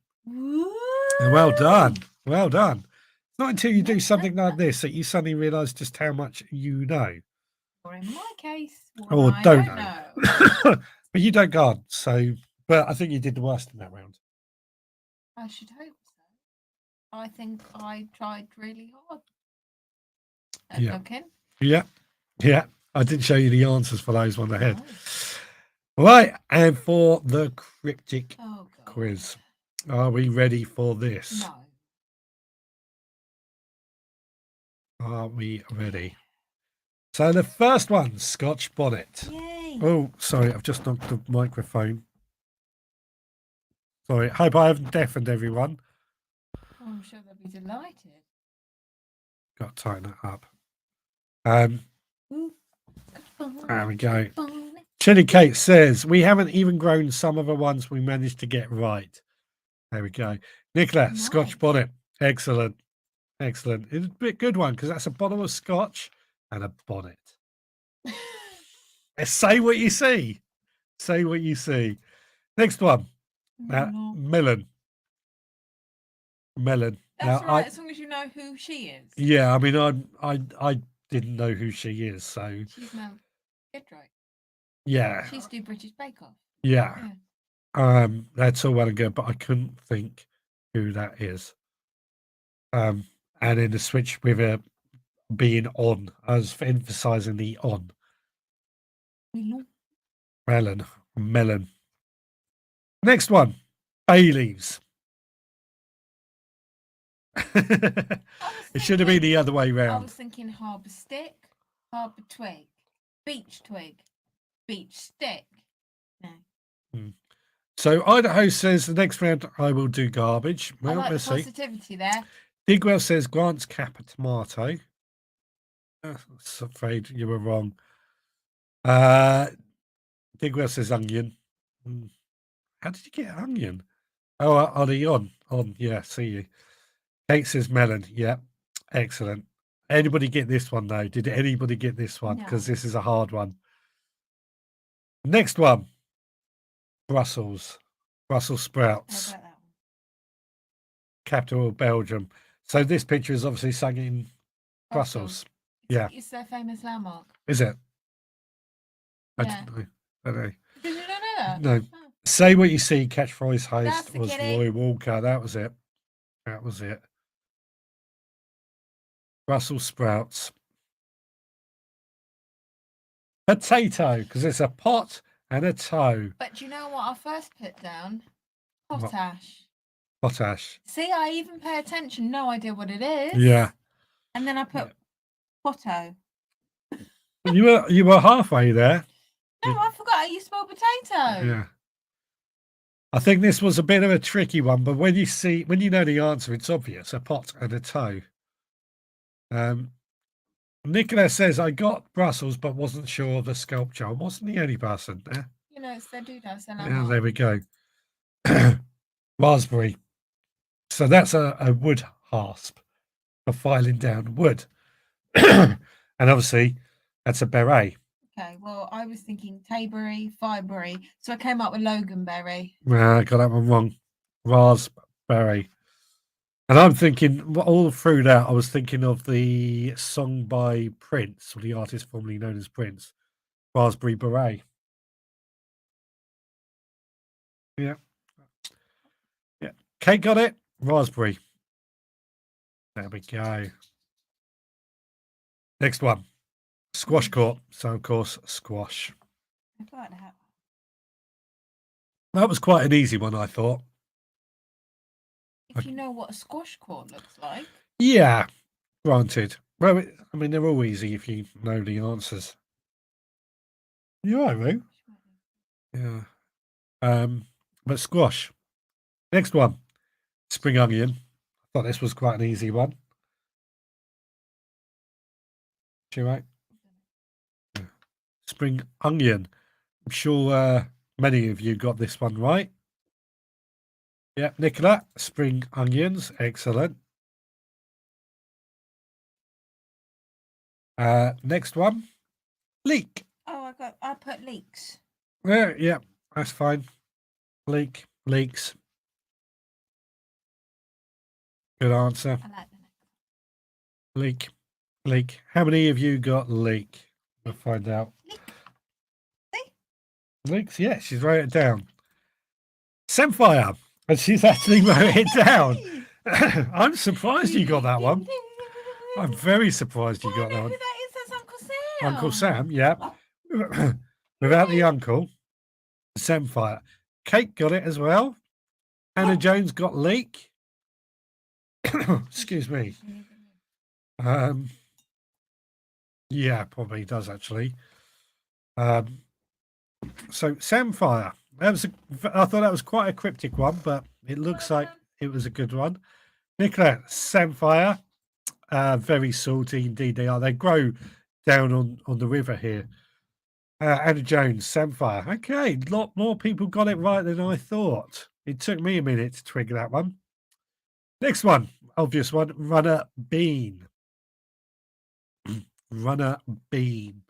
Well done. Well done. It's not until you do something like this that you suddenly realise just how much you know. Or in my case, Or I don't don't know. know. But you don't guard, so but I think you did the worst in that round. I should hope so. I think I tried really hard at Yeah. looking. Yeah. Yeah. I didn't show you the answers for those on the head. No. Right, and for the cryptic Oh, God. quiz. Are we ready for this? No. Are we ready? So the first one, Scotch bonnet. Yay. Oh, sorry, I've just knocked the microphone. Sorry, hope I haven't deafened everyone. Oh, I'm sure they'll be delighted. Got to tighten that up. There we go. Chili Kate says, we haven't even grown some of the ones we managed to get right. There we go. Nicola, Nice. Scotch bonnet. Excellent. Excellent. It's a bit good one because that's a bottle of scotch and a bonnet. Say what you see. Say what you see. Next one. Melon. Melon. That's Now, all right, as long as you know who she is. Yeah, I mean, I didn't know who she is, so She's Mel Gidroy. yeah, She's do British Bake Off. yeah. That's all well and good, but I couldn't think who that is. And in the switch with her being on, I was emphasizing the on. Melon. Next one, bay leaves. It should have been the other way I round. was thinking harbour stick, harbour twig, beach twig, beach stick. No. So Idaho says the next round I will do garbage. Well, I like let's the see. positivity there. Digwell says Grant's cap a tomato. I'm afraid you were wrong. Digwell says onion. How did you get onion? Oh, Ollie, on. Yeah, see you. Kate says melon. Yeah, excellent. Anybody get this one, though? Did anybody get this one? Because No. this is a hard one. Next one. Brussels sprouts. How about that one? Capital of Belgium. So this picture is obviously sung in Brussels. Yeah. It's their famous landmark. Is it? I Yeah. don't know. I don't know. Did you not know that? No. Oh. Say what you see. Catchphrase That's host the was kitty. Roy Walker. That was it. That was it. Brussels sprouts. Potato, because it's a pot and a toe. But do you know what I first put down? What? Potash. Potash. See, I even pay attention. No idea what it is. Yeah. And then I put potto. You were halfway there. No, I forgot how you spell potato. Yeah. I think this was a bit of a tricky one, but when you know the answer, it's obvious. A pot and a toe. Nicola says, I got Brussels, but wasn't sure of the sculpture. I wasn't the only person there. You know, it's their doodah. Yeah, there we go. Raspberry. So that's a wood hasp for filing down wood. And obviously, that's a beret. Okay, well, I was thinking Tayberry, Fireberry, so I came up with Loganberry. I got that one wrong. Raspberry. And I'm thinking, all through that, I was thinking of the song by Prince, or the artist formerly known as Prince, Raspberry Beret. Yeah. Yeah. Kate got it. Raspberry. There we go. Next one. Squash court. So, of course, squash. I like that. That was quite an easy one, I thought. If you know what a squash court looks like. Yeah, granted. Well, I mean, they're all easy if you know the answers. You are, Roo. Yeah. But squash. Next one. Spring onion. I thought this was quite an easy one. You right? Yeah. Spring onion. I'm sure many of you got this one right. Yeah, Nicola, spring onions, excellent. Next one, leek. Oh, I put leeks. Yeah, that's fine. Leeks. Good answer. I like the next. Leek. How many of you got leek? We'll find out. Leek. See? Leeks, yeah, she's wrote it down. Samphire, and she's actually wrote it down. I'm surprised you got that one. I'm very surprised you got I know that one. who that is. That's Uncle Sam. Uncle Sam, yeah. Without the uncle, Samphire. Kate got it as well. Anna Jones got leek. Excuse me. Yeah, probably does actually. So Samphire. I thought that was quite a cryptic one, but it looks like it was a good one. Nicola, Samphire. Very salty indeed they are. They grow down on the river here. Anna Jones, Samphire. Okay, a lot more people got it right than I thought. It took me a minute to twig that one. Next one, obvious one, runner bean. Runner bean.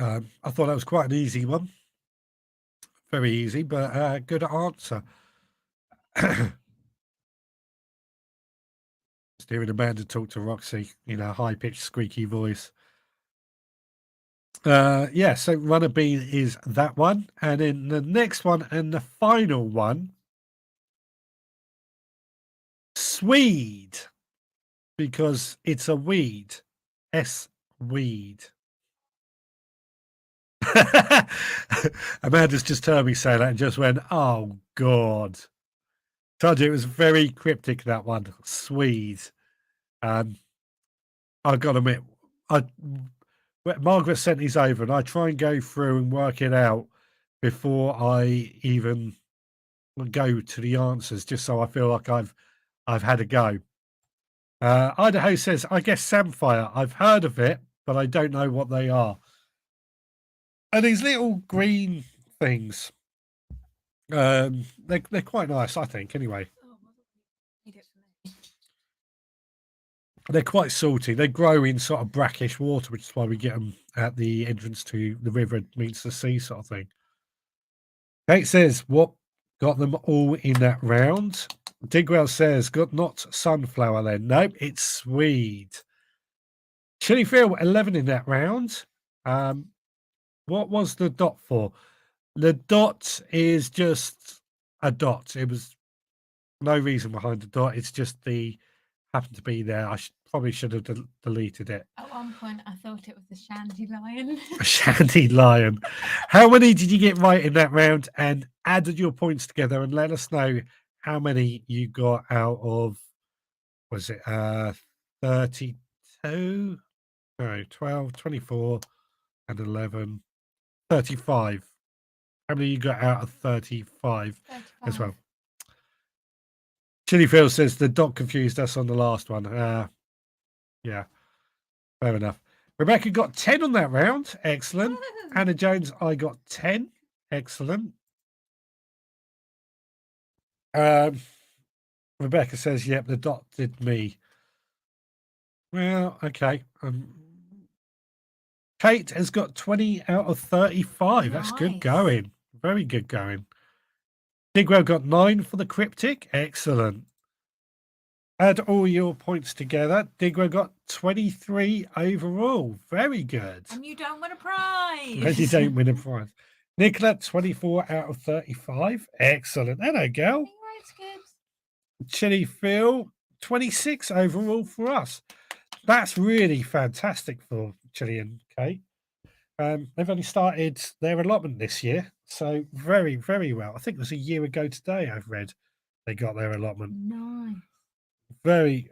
I thought that was quite an easy one. Very easy, but good answer. Just hearing Amanda talk to Roxy in a high-pitched, squeaky voice. Yeah, so runner bean is that one. And then the next one and the final one, Swede, because it's a weed. Weed. Amanda's just heard me say that and just went, oh, God. Told you it was very cryptic, that one. Swede. I've got to admit, Margaret sent these over and I try and go through and work it out before I even go to the answers, just so I feel like I've had a go. Idaho says, I guess Samphire. I've heard of it, but I don't know what they are. And these little green things, they're quite nice, I think, anyway. They're quite salty. They grow in sort of brackish water, which is why we get them at the entrance to the river meets the sea sort of thing. Kate says, what got them all in that round? Digwell says, got not sunflower then. Nope, it's Swede. Chili Phil, 11 in that round. What was the dot for? The dot is just a dot. It was no reason behind the dot. It's just happened to be there. I probably should have deleted it. At one point, I thought it was a shandy lion. A shandy lion. How many did you get right in that round? And added your points together and let us know how many you got out of, was it 32? No, 12, 24, and 11, 35. How many you got out of 35 as well? Chili Phil says the dot confused us on the last one. Yeah, fair enough. Rebecca got 10 on that round. Excellent. Anna Jones, I got 10. Excellent. Rebecca says, yep, the dot did me. Well, okay. Kate has got 20 out of 35. That's good going. Very good going. Digwell got 9 for the cryptic. Excellent. Add all your points together. Digwell got 23 overall. Very good. And you don't win a prize. And you don't win a prize. Nicola, 24 out of 35. Excellent. Hello, girl. Chili Phil, 26 overall for us. That's really fantastic for Chili and Kate. They've only started their allotment this year, so very, very well. I think it was a year ago today, I've read, they got their allotment. Nice. Very.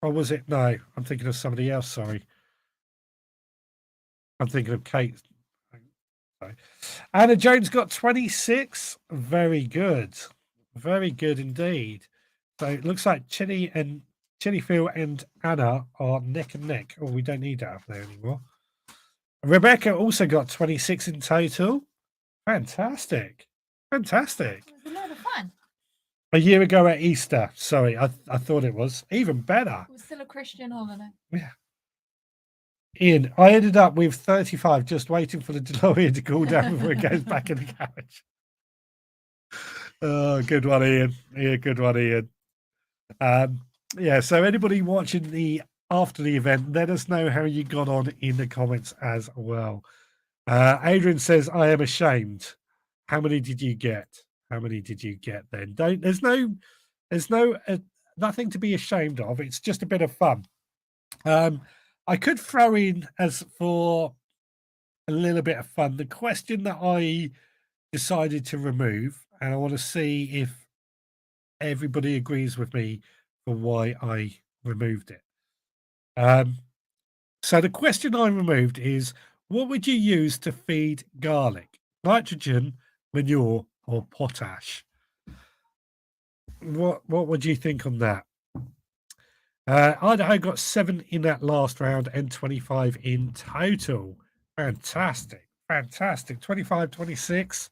Or was it? No, I'm thinking of somebody else, sorry. I'm thinking of Kate. Sorry. Anna Jones got 26. Very good. Very good indeed. So it looks like Chili Phil and Anna are neck and neck. Oh, we don't need that up there anymore. Rebecca also got 26 in total. Fantastic. Fantastic. It was a lot of fun. A year ago at Easter. Sorry, I thought it was. Even better. It was still a Christian holiday. Yeah. Ian, I ended up with 35 just waiting for the DeLorean to cool down before it goes back in the garage. Oh, good one, Ian. Yeah, good one, Ian. Yeah, so anybody watching the after the event, let us know how you got on in the comments as well. Adrian says, I am ashamed. How many did you get? How many did you get then? There's nothing to be ashamed of. It's just a bit of fun. I could throw in, as for a little bit of fun, the question that I decided to remove, and I want to see if everybody agrees with me for why I removed it. So the question I removed is, what would you use to feed garlic? Nitrogen, manure, or potash? What would you think on that? Idaho got 7 in that last round and 25 in total. Fantastic. 25, 26.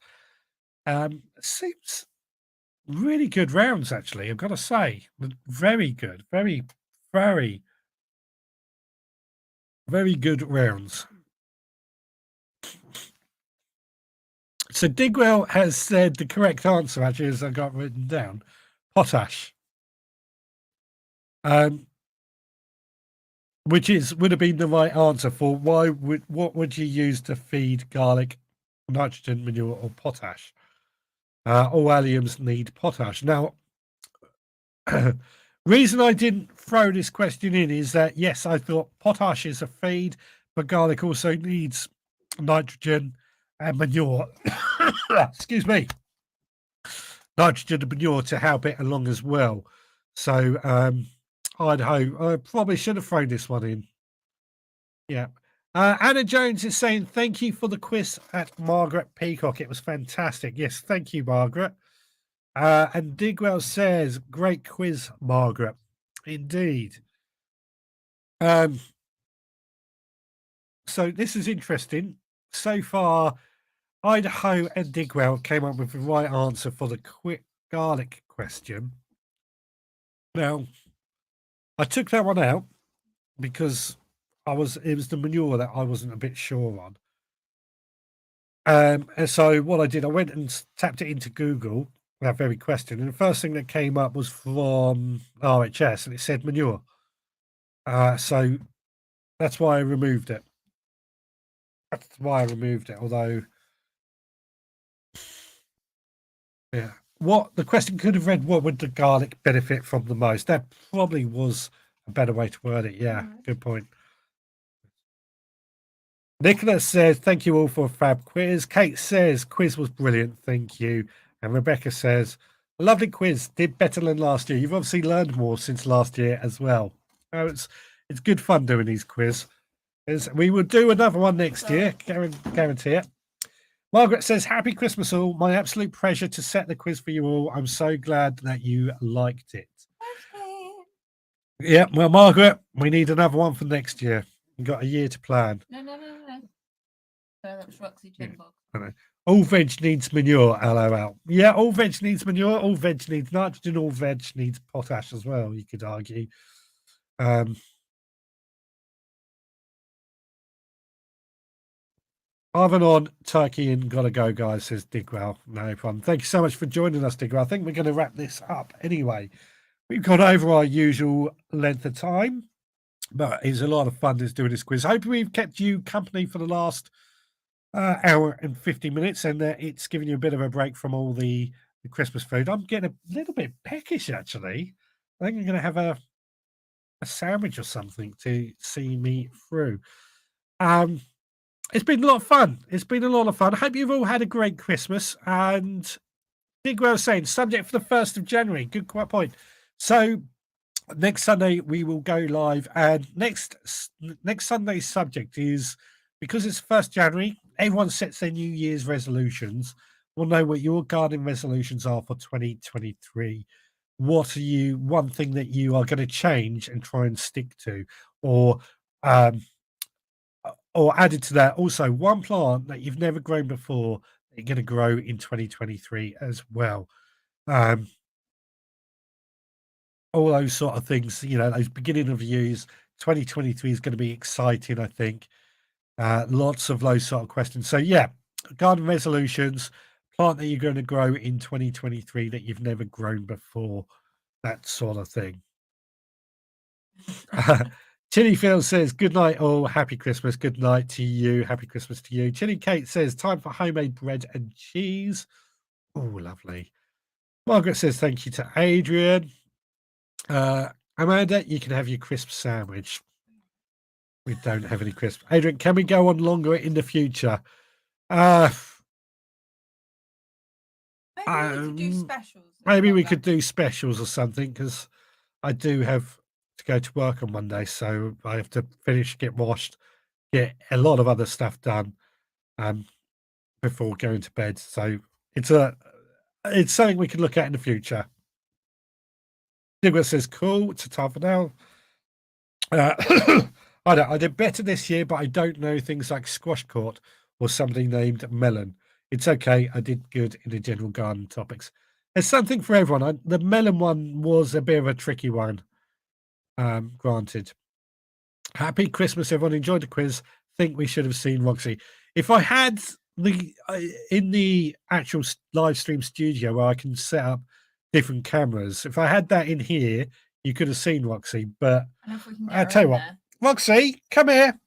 Seems really good rounds, actually, I've got to say. Very good. Very, very, very good rounds. So Digwell has said the correct answer, actually, as I got written down. Potash. Which would have been the right answer for what would you use to feed garlic? Nitrogen, manure, or potash? All alliums need potash. Now, reason I didn't throw this question in is that, yes, I thought potash is a feed, but garlic also needs nitrogen and manure. Excuse me. Nitrogen and manure to help it along as well. So, Idaho, I probably should have thrown this one in. Yeah. Anna Jones is saying, thank you for the quiz at Margaret Peacock. It was fantastic. Yes, thank you, Margaret. And Digwell says, great quiz, Margaret. Indeed. So this is interesting. So far, Idaho and Digwell came up with the right answer for the quick garlic question. Now, I took that one out because it was the manure that I wasn't a bit sure on. And so what I did, I went and tapped it into Google, that very question, and the first thing that came up was from RHS, and it said manure. So that's why I removed it. Although, yeah, what the question could have read, what would the garlic benefit from the most? That probably was a better way to word it. Yeah, good point. Nicholas says, thank you all for a fab quiz. Kate says, quiz was brilliant. Thank you. And Rebecca says, lovely quiz. Did better than last year. You've obviously learned more since last year as well. It's good fun doing these quiz. We will do another one next year. Guarantee it. Margaret says, happy Christmas all. My absolute pleasure to set the quiz for you all. I'm so glad that you liked it. Okay. Yeah, well, Margaret, we need another one for next year. We've got a year to plan. No. So that was Roxy Chinbog. All veg needs manure, LOL. Yeah, all veg needs manure, all veg needs nitrogen, all veg needs potash as well, you could argue. Arvin on turkey and gotta go, guys, says Digwell. No problem. Thank you so much for joining us, Digwell. I think we're going to wrap this up anyway. We've gone over our usual length of time, but it's a lot of fun just doing this quiz. Hope we've kept you company for the last hour and 50 minutes, and it's giving you a bit of a break from all the Christmas food. I'm getting a little bit peckish, actually. I think I'm going to have a sandwich or something to see me through. It's been a lot of fun. I hope you've all had a great Christmas. And Digwell saying, subject for the 1st of January. Good point. So next Sunday we will go live, and next Sunday's subject is, because it's 1st January, everyone sets their New Year's resolutions. We'll know what your gardening resolutions are for 2023. What are one thing that you are going to change and try and stick to, or or added to that, also one plant that you've never grown before that you're going to grow in 2023 as well. All those sort of things, those beginning of years. 2023 is going to be exciting, I think. Lots of those sort of questions. So yeah, garden resolutions, plant that you're going to grow in 2023 that you've never grown before, that sort of thing. Chili Phil says, good night all, happy Christmas. Good night to you, happy Christmas to you. Chili Kate says, time for homemade bread and cheese. Oh, lovely. Margaret says, thank you to Adrian. Amanda, you can have your crisp sandwich. We don't have any crisp. Adrian, can we go on longer in the future? Maybe we could do specials. Maybe we could do specials or something, because I do have to go to work on Monday, so I have to finish, get washed, get a lot of other stuff done before going to bed. So it's something we can look at in the future. Digwell says, cool, it's a time for now. I did better this year, but I don't know things like squash court or somebody named melon. It's okay. I did good in the general garden topics. There's something for everyone. The melon one was a bit of a tricky one. Granted. Happy Christmas, everyone. Enjoyed the quiz. Think we should have seen Roxy. If I had in the actual live stream studio where I can set up different cameras, if I had that in here, you could have seen Roxy. But I'll tell you what, Roxy, come here.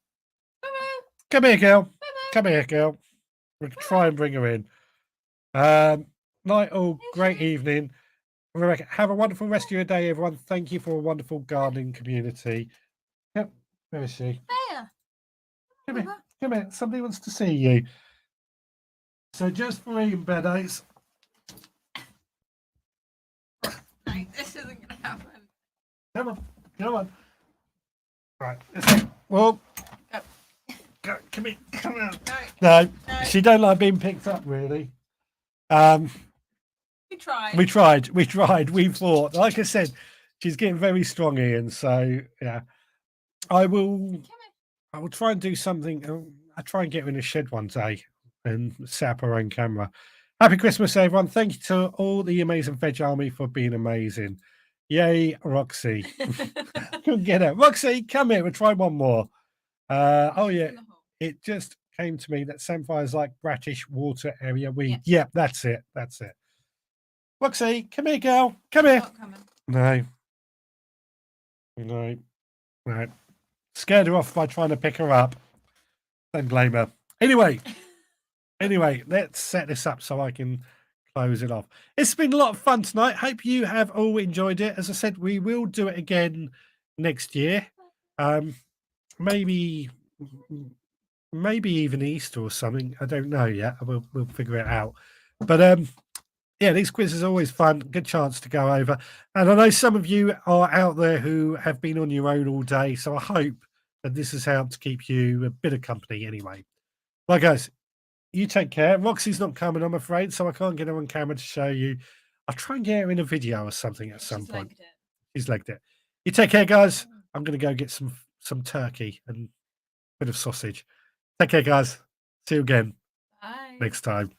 Come here, girl. Come here, girl. We'll try and bring her in. Night all, great evening. Rebecca, have a wonderful rest of your day, everyone. Thank you for a wonderful gardening community. Yep, where is she? There. Come here, come here. Somebody wants to see you. So just for eating beddays. This isn't going to happen. Come on, come on. Right, well, come here, come here. No, she don't like being picked up, really. We tried. We fought. Like I said, she's getting very strong, Ian. So yeah, I will try and do something. I'll try and get her in a shed one day and set up her own camera. Happy Christmas, everyone. Thank you to all the amazing Veg Army for being amazing. Yay, Roxy. Couldn't get her. Roxy, come here. We'll try one more. Oh, yeah. It just came to me that Samphire is like brackish water area weed. Yeah, that's it. That's it. Roxy, come here, girl. Come here. No. Right. Scared her off by trying to pick her up. Don't blame her. Anyway, let's set this up so I can close it off. It's been a lot of fun tonight. Hope you have all enjoyed it. As I said, we will do it again next year. Maybe even Easter or something. I don't know yet. We'll figure it out. But yeah, these quizzes are always fun. Good chance to go over. And I know some of you are out there who have been on your own all day. So I hope that this has helped to keep you a bit of company anyway. Well, guys, you take care. Roxy's not coming, I'm afraid, so I can't get her on camera to show you. I'll try and get her in a video or something at some point. She's legged it. You take care, guys. I'm going to go get some turkey and a bit of sausage. Take care, guys. See you again next time.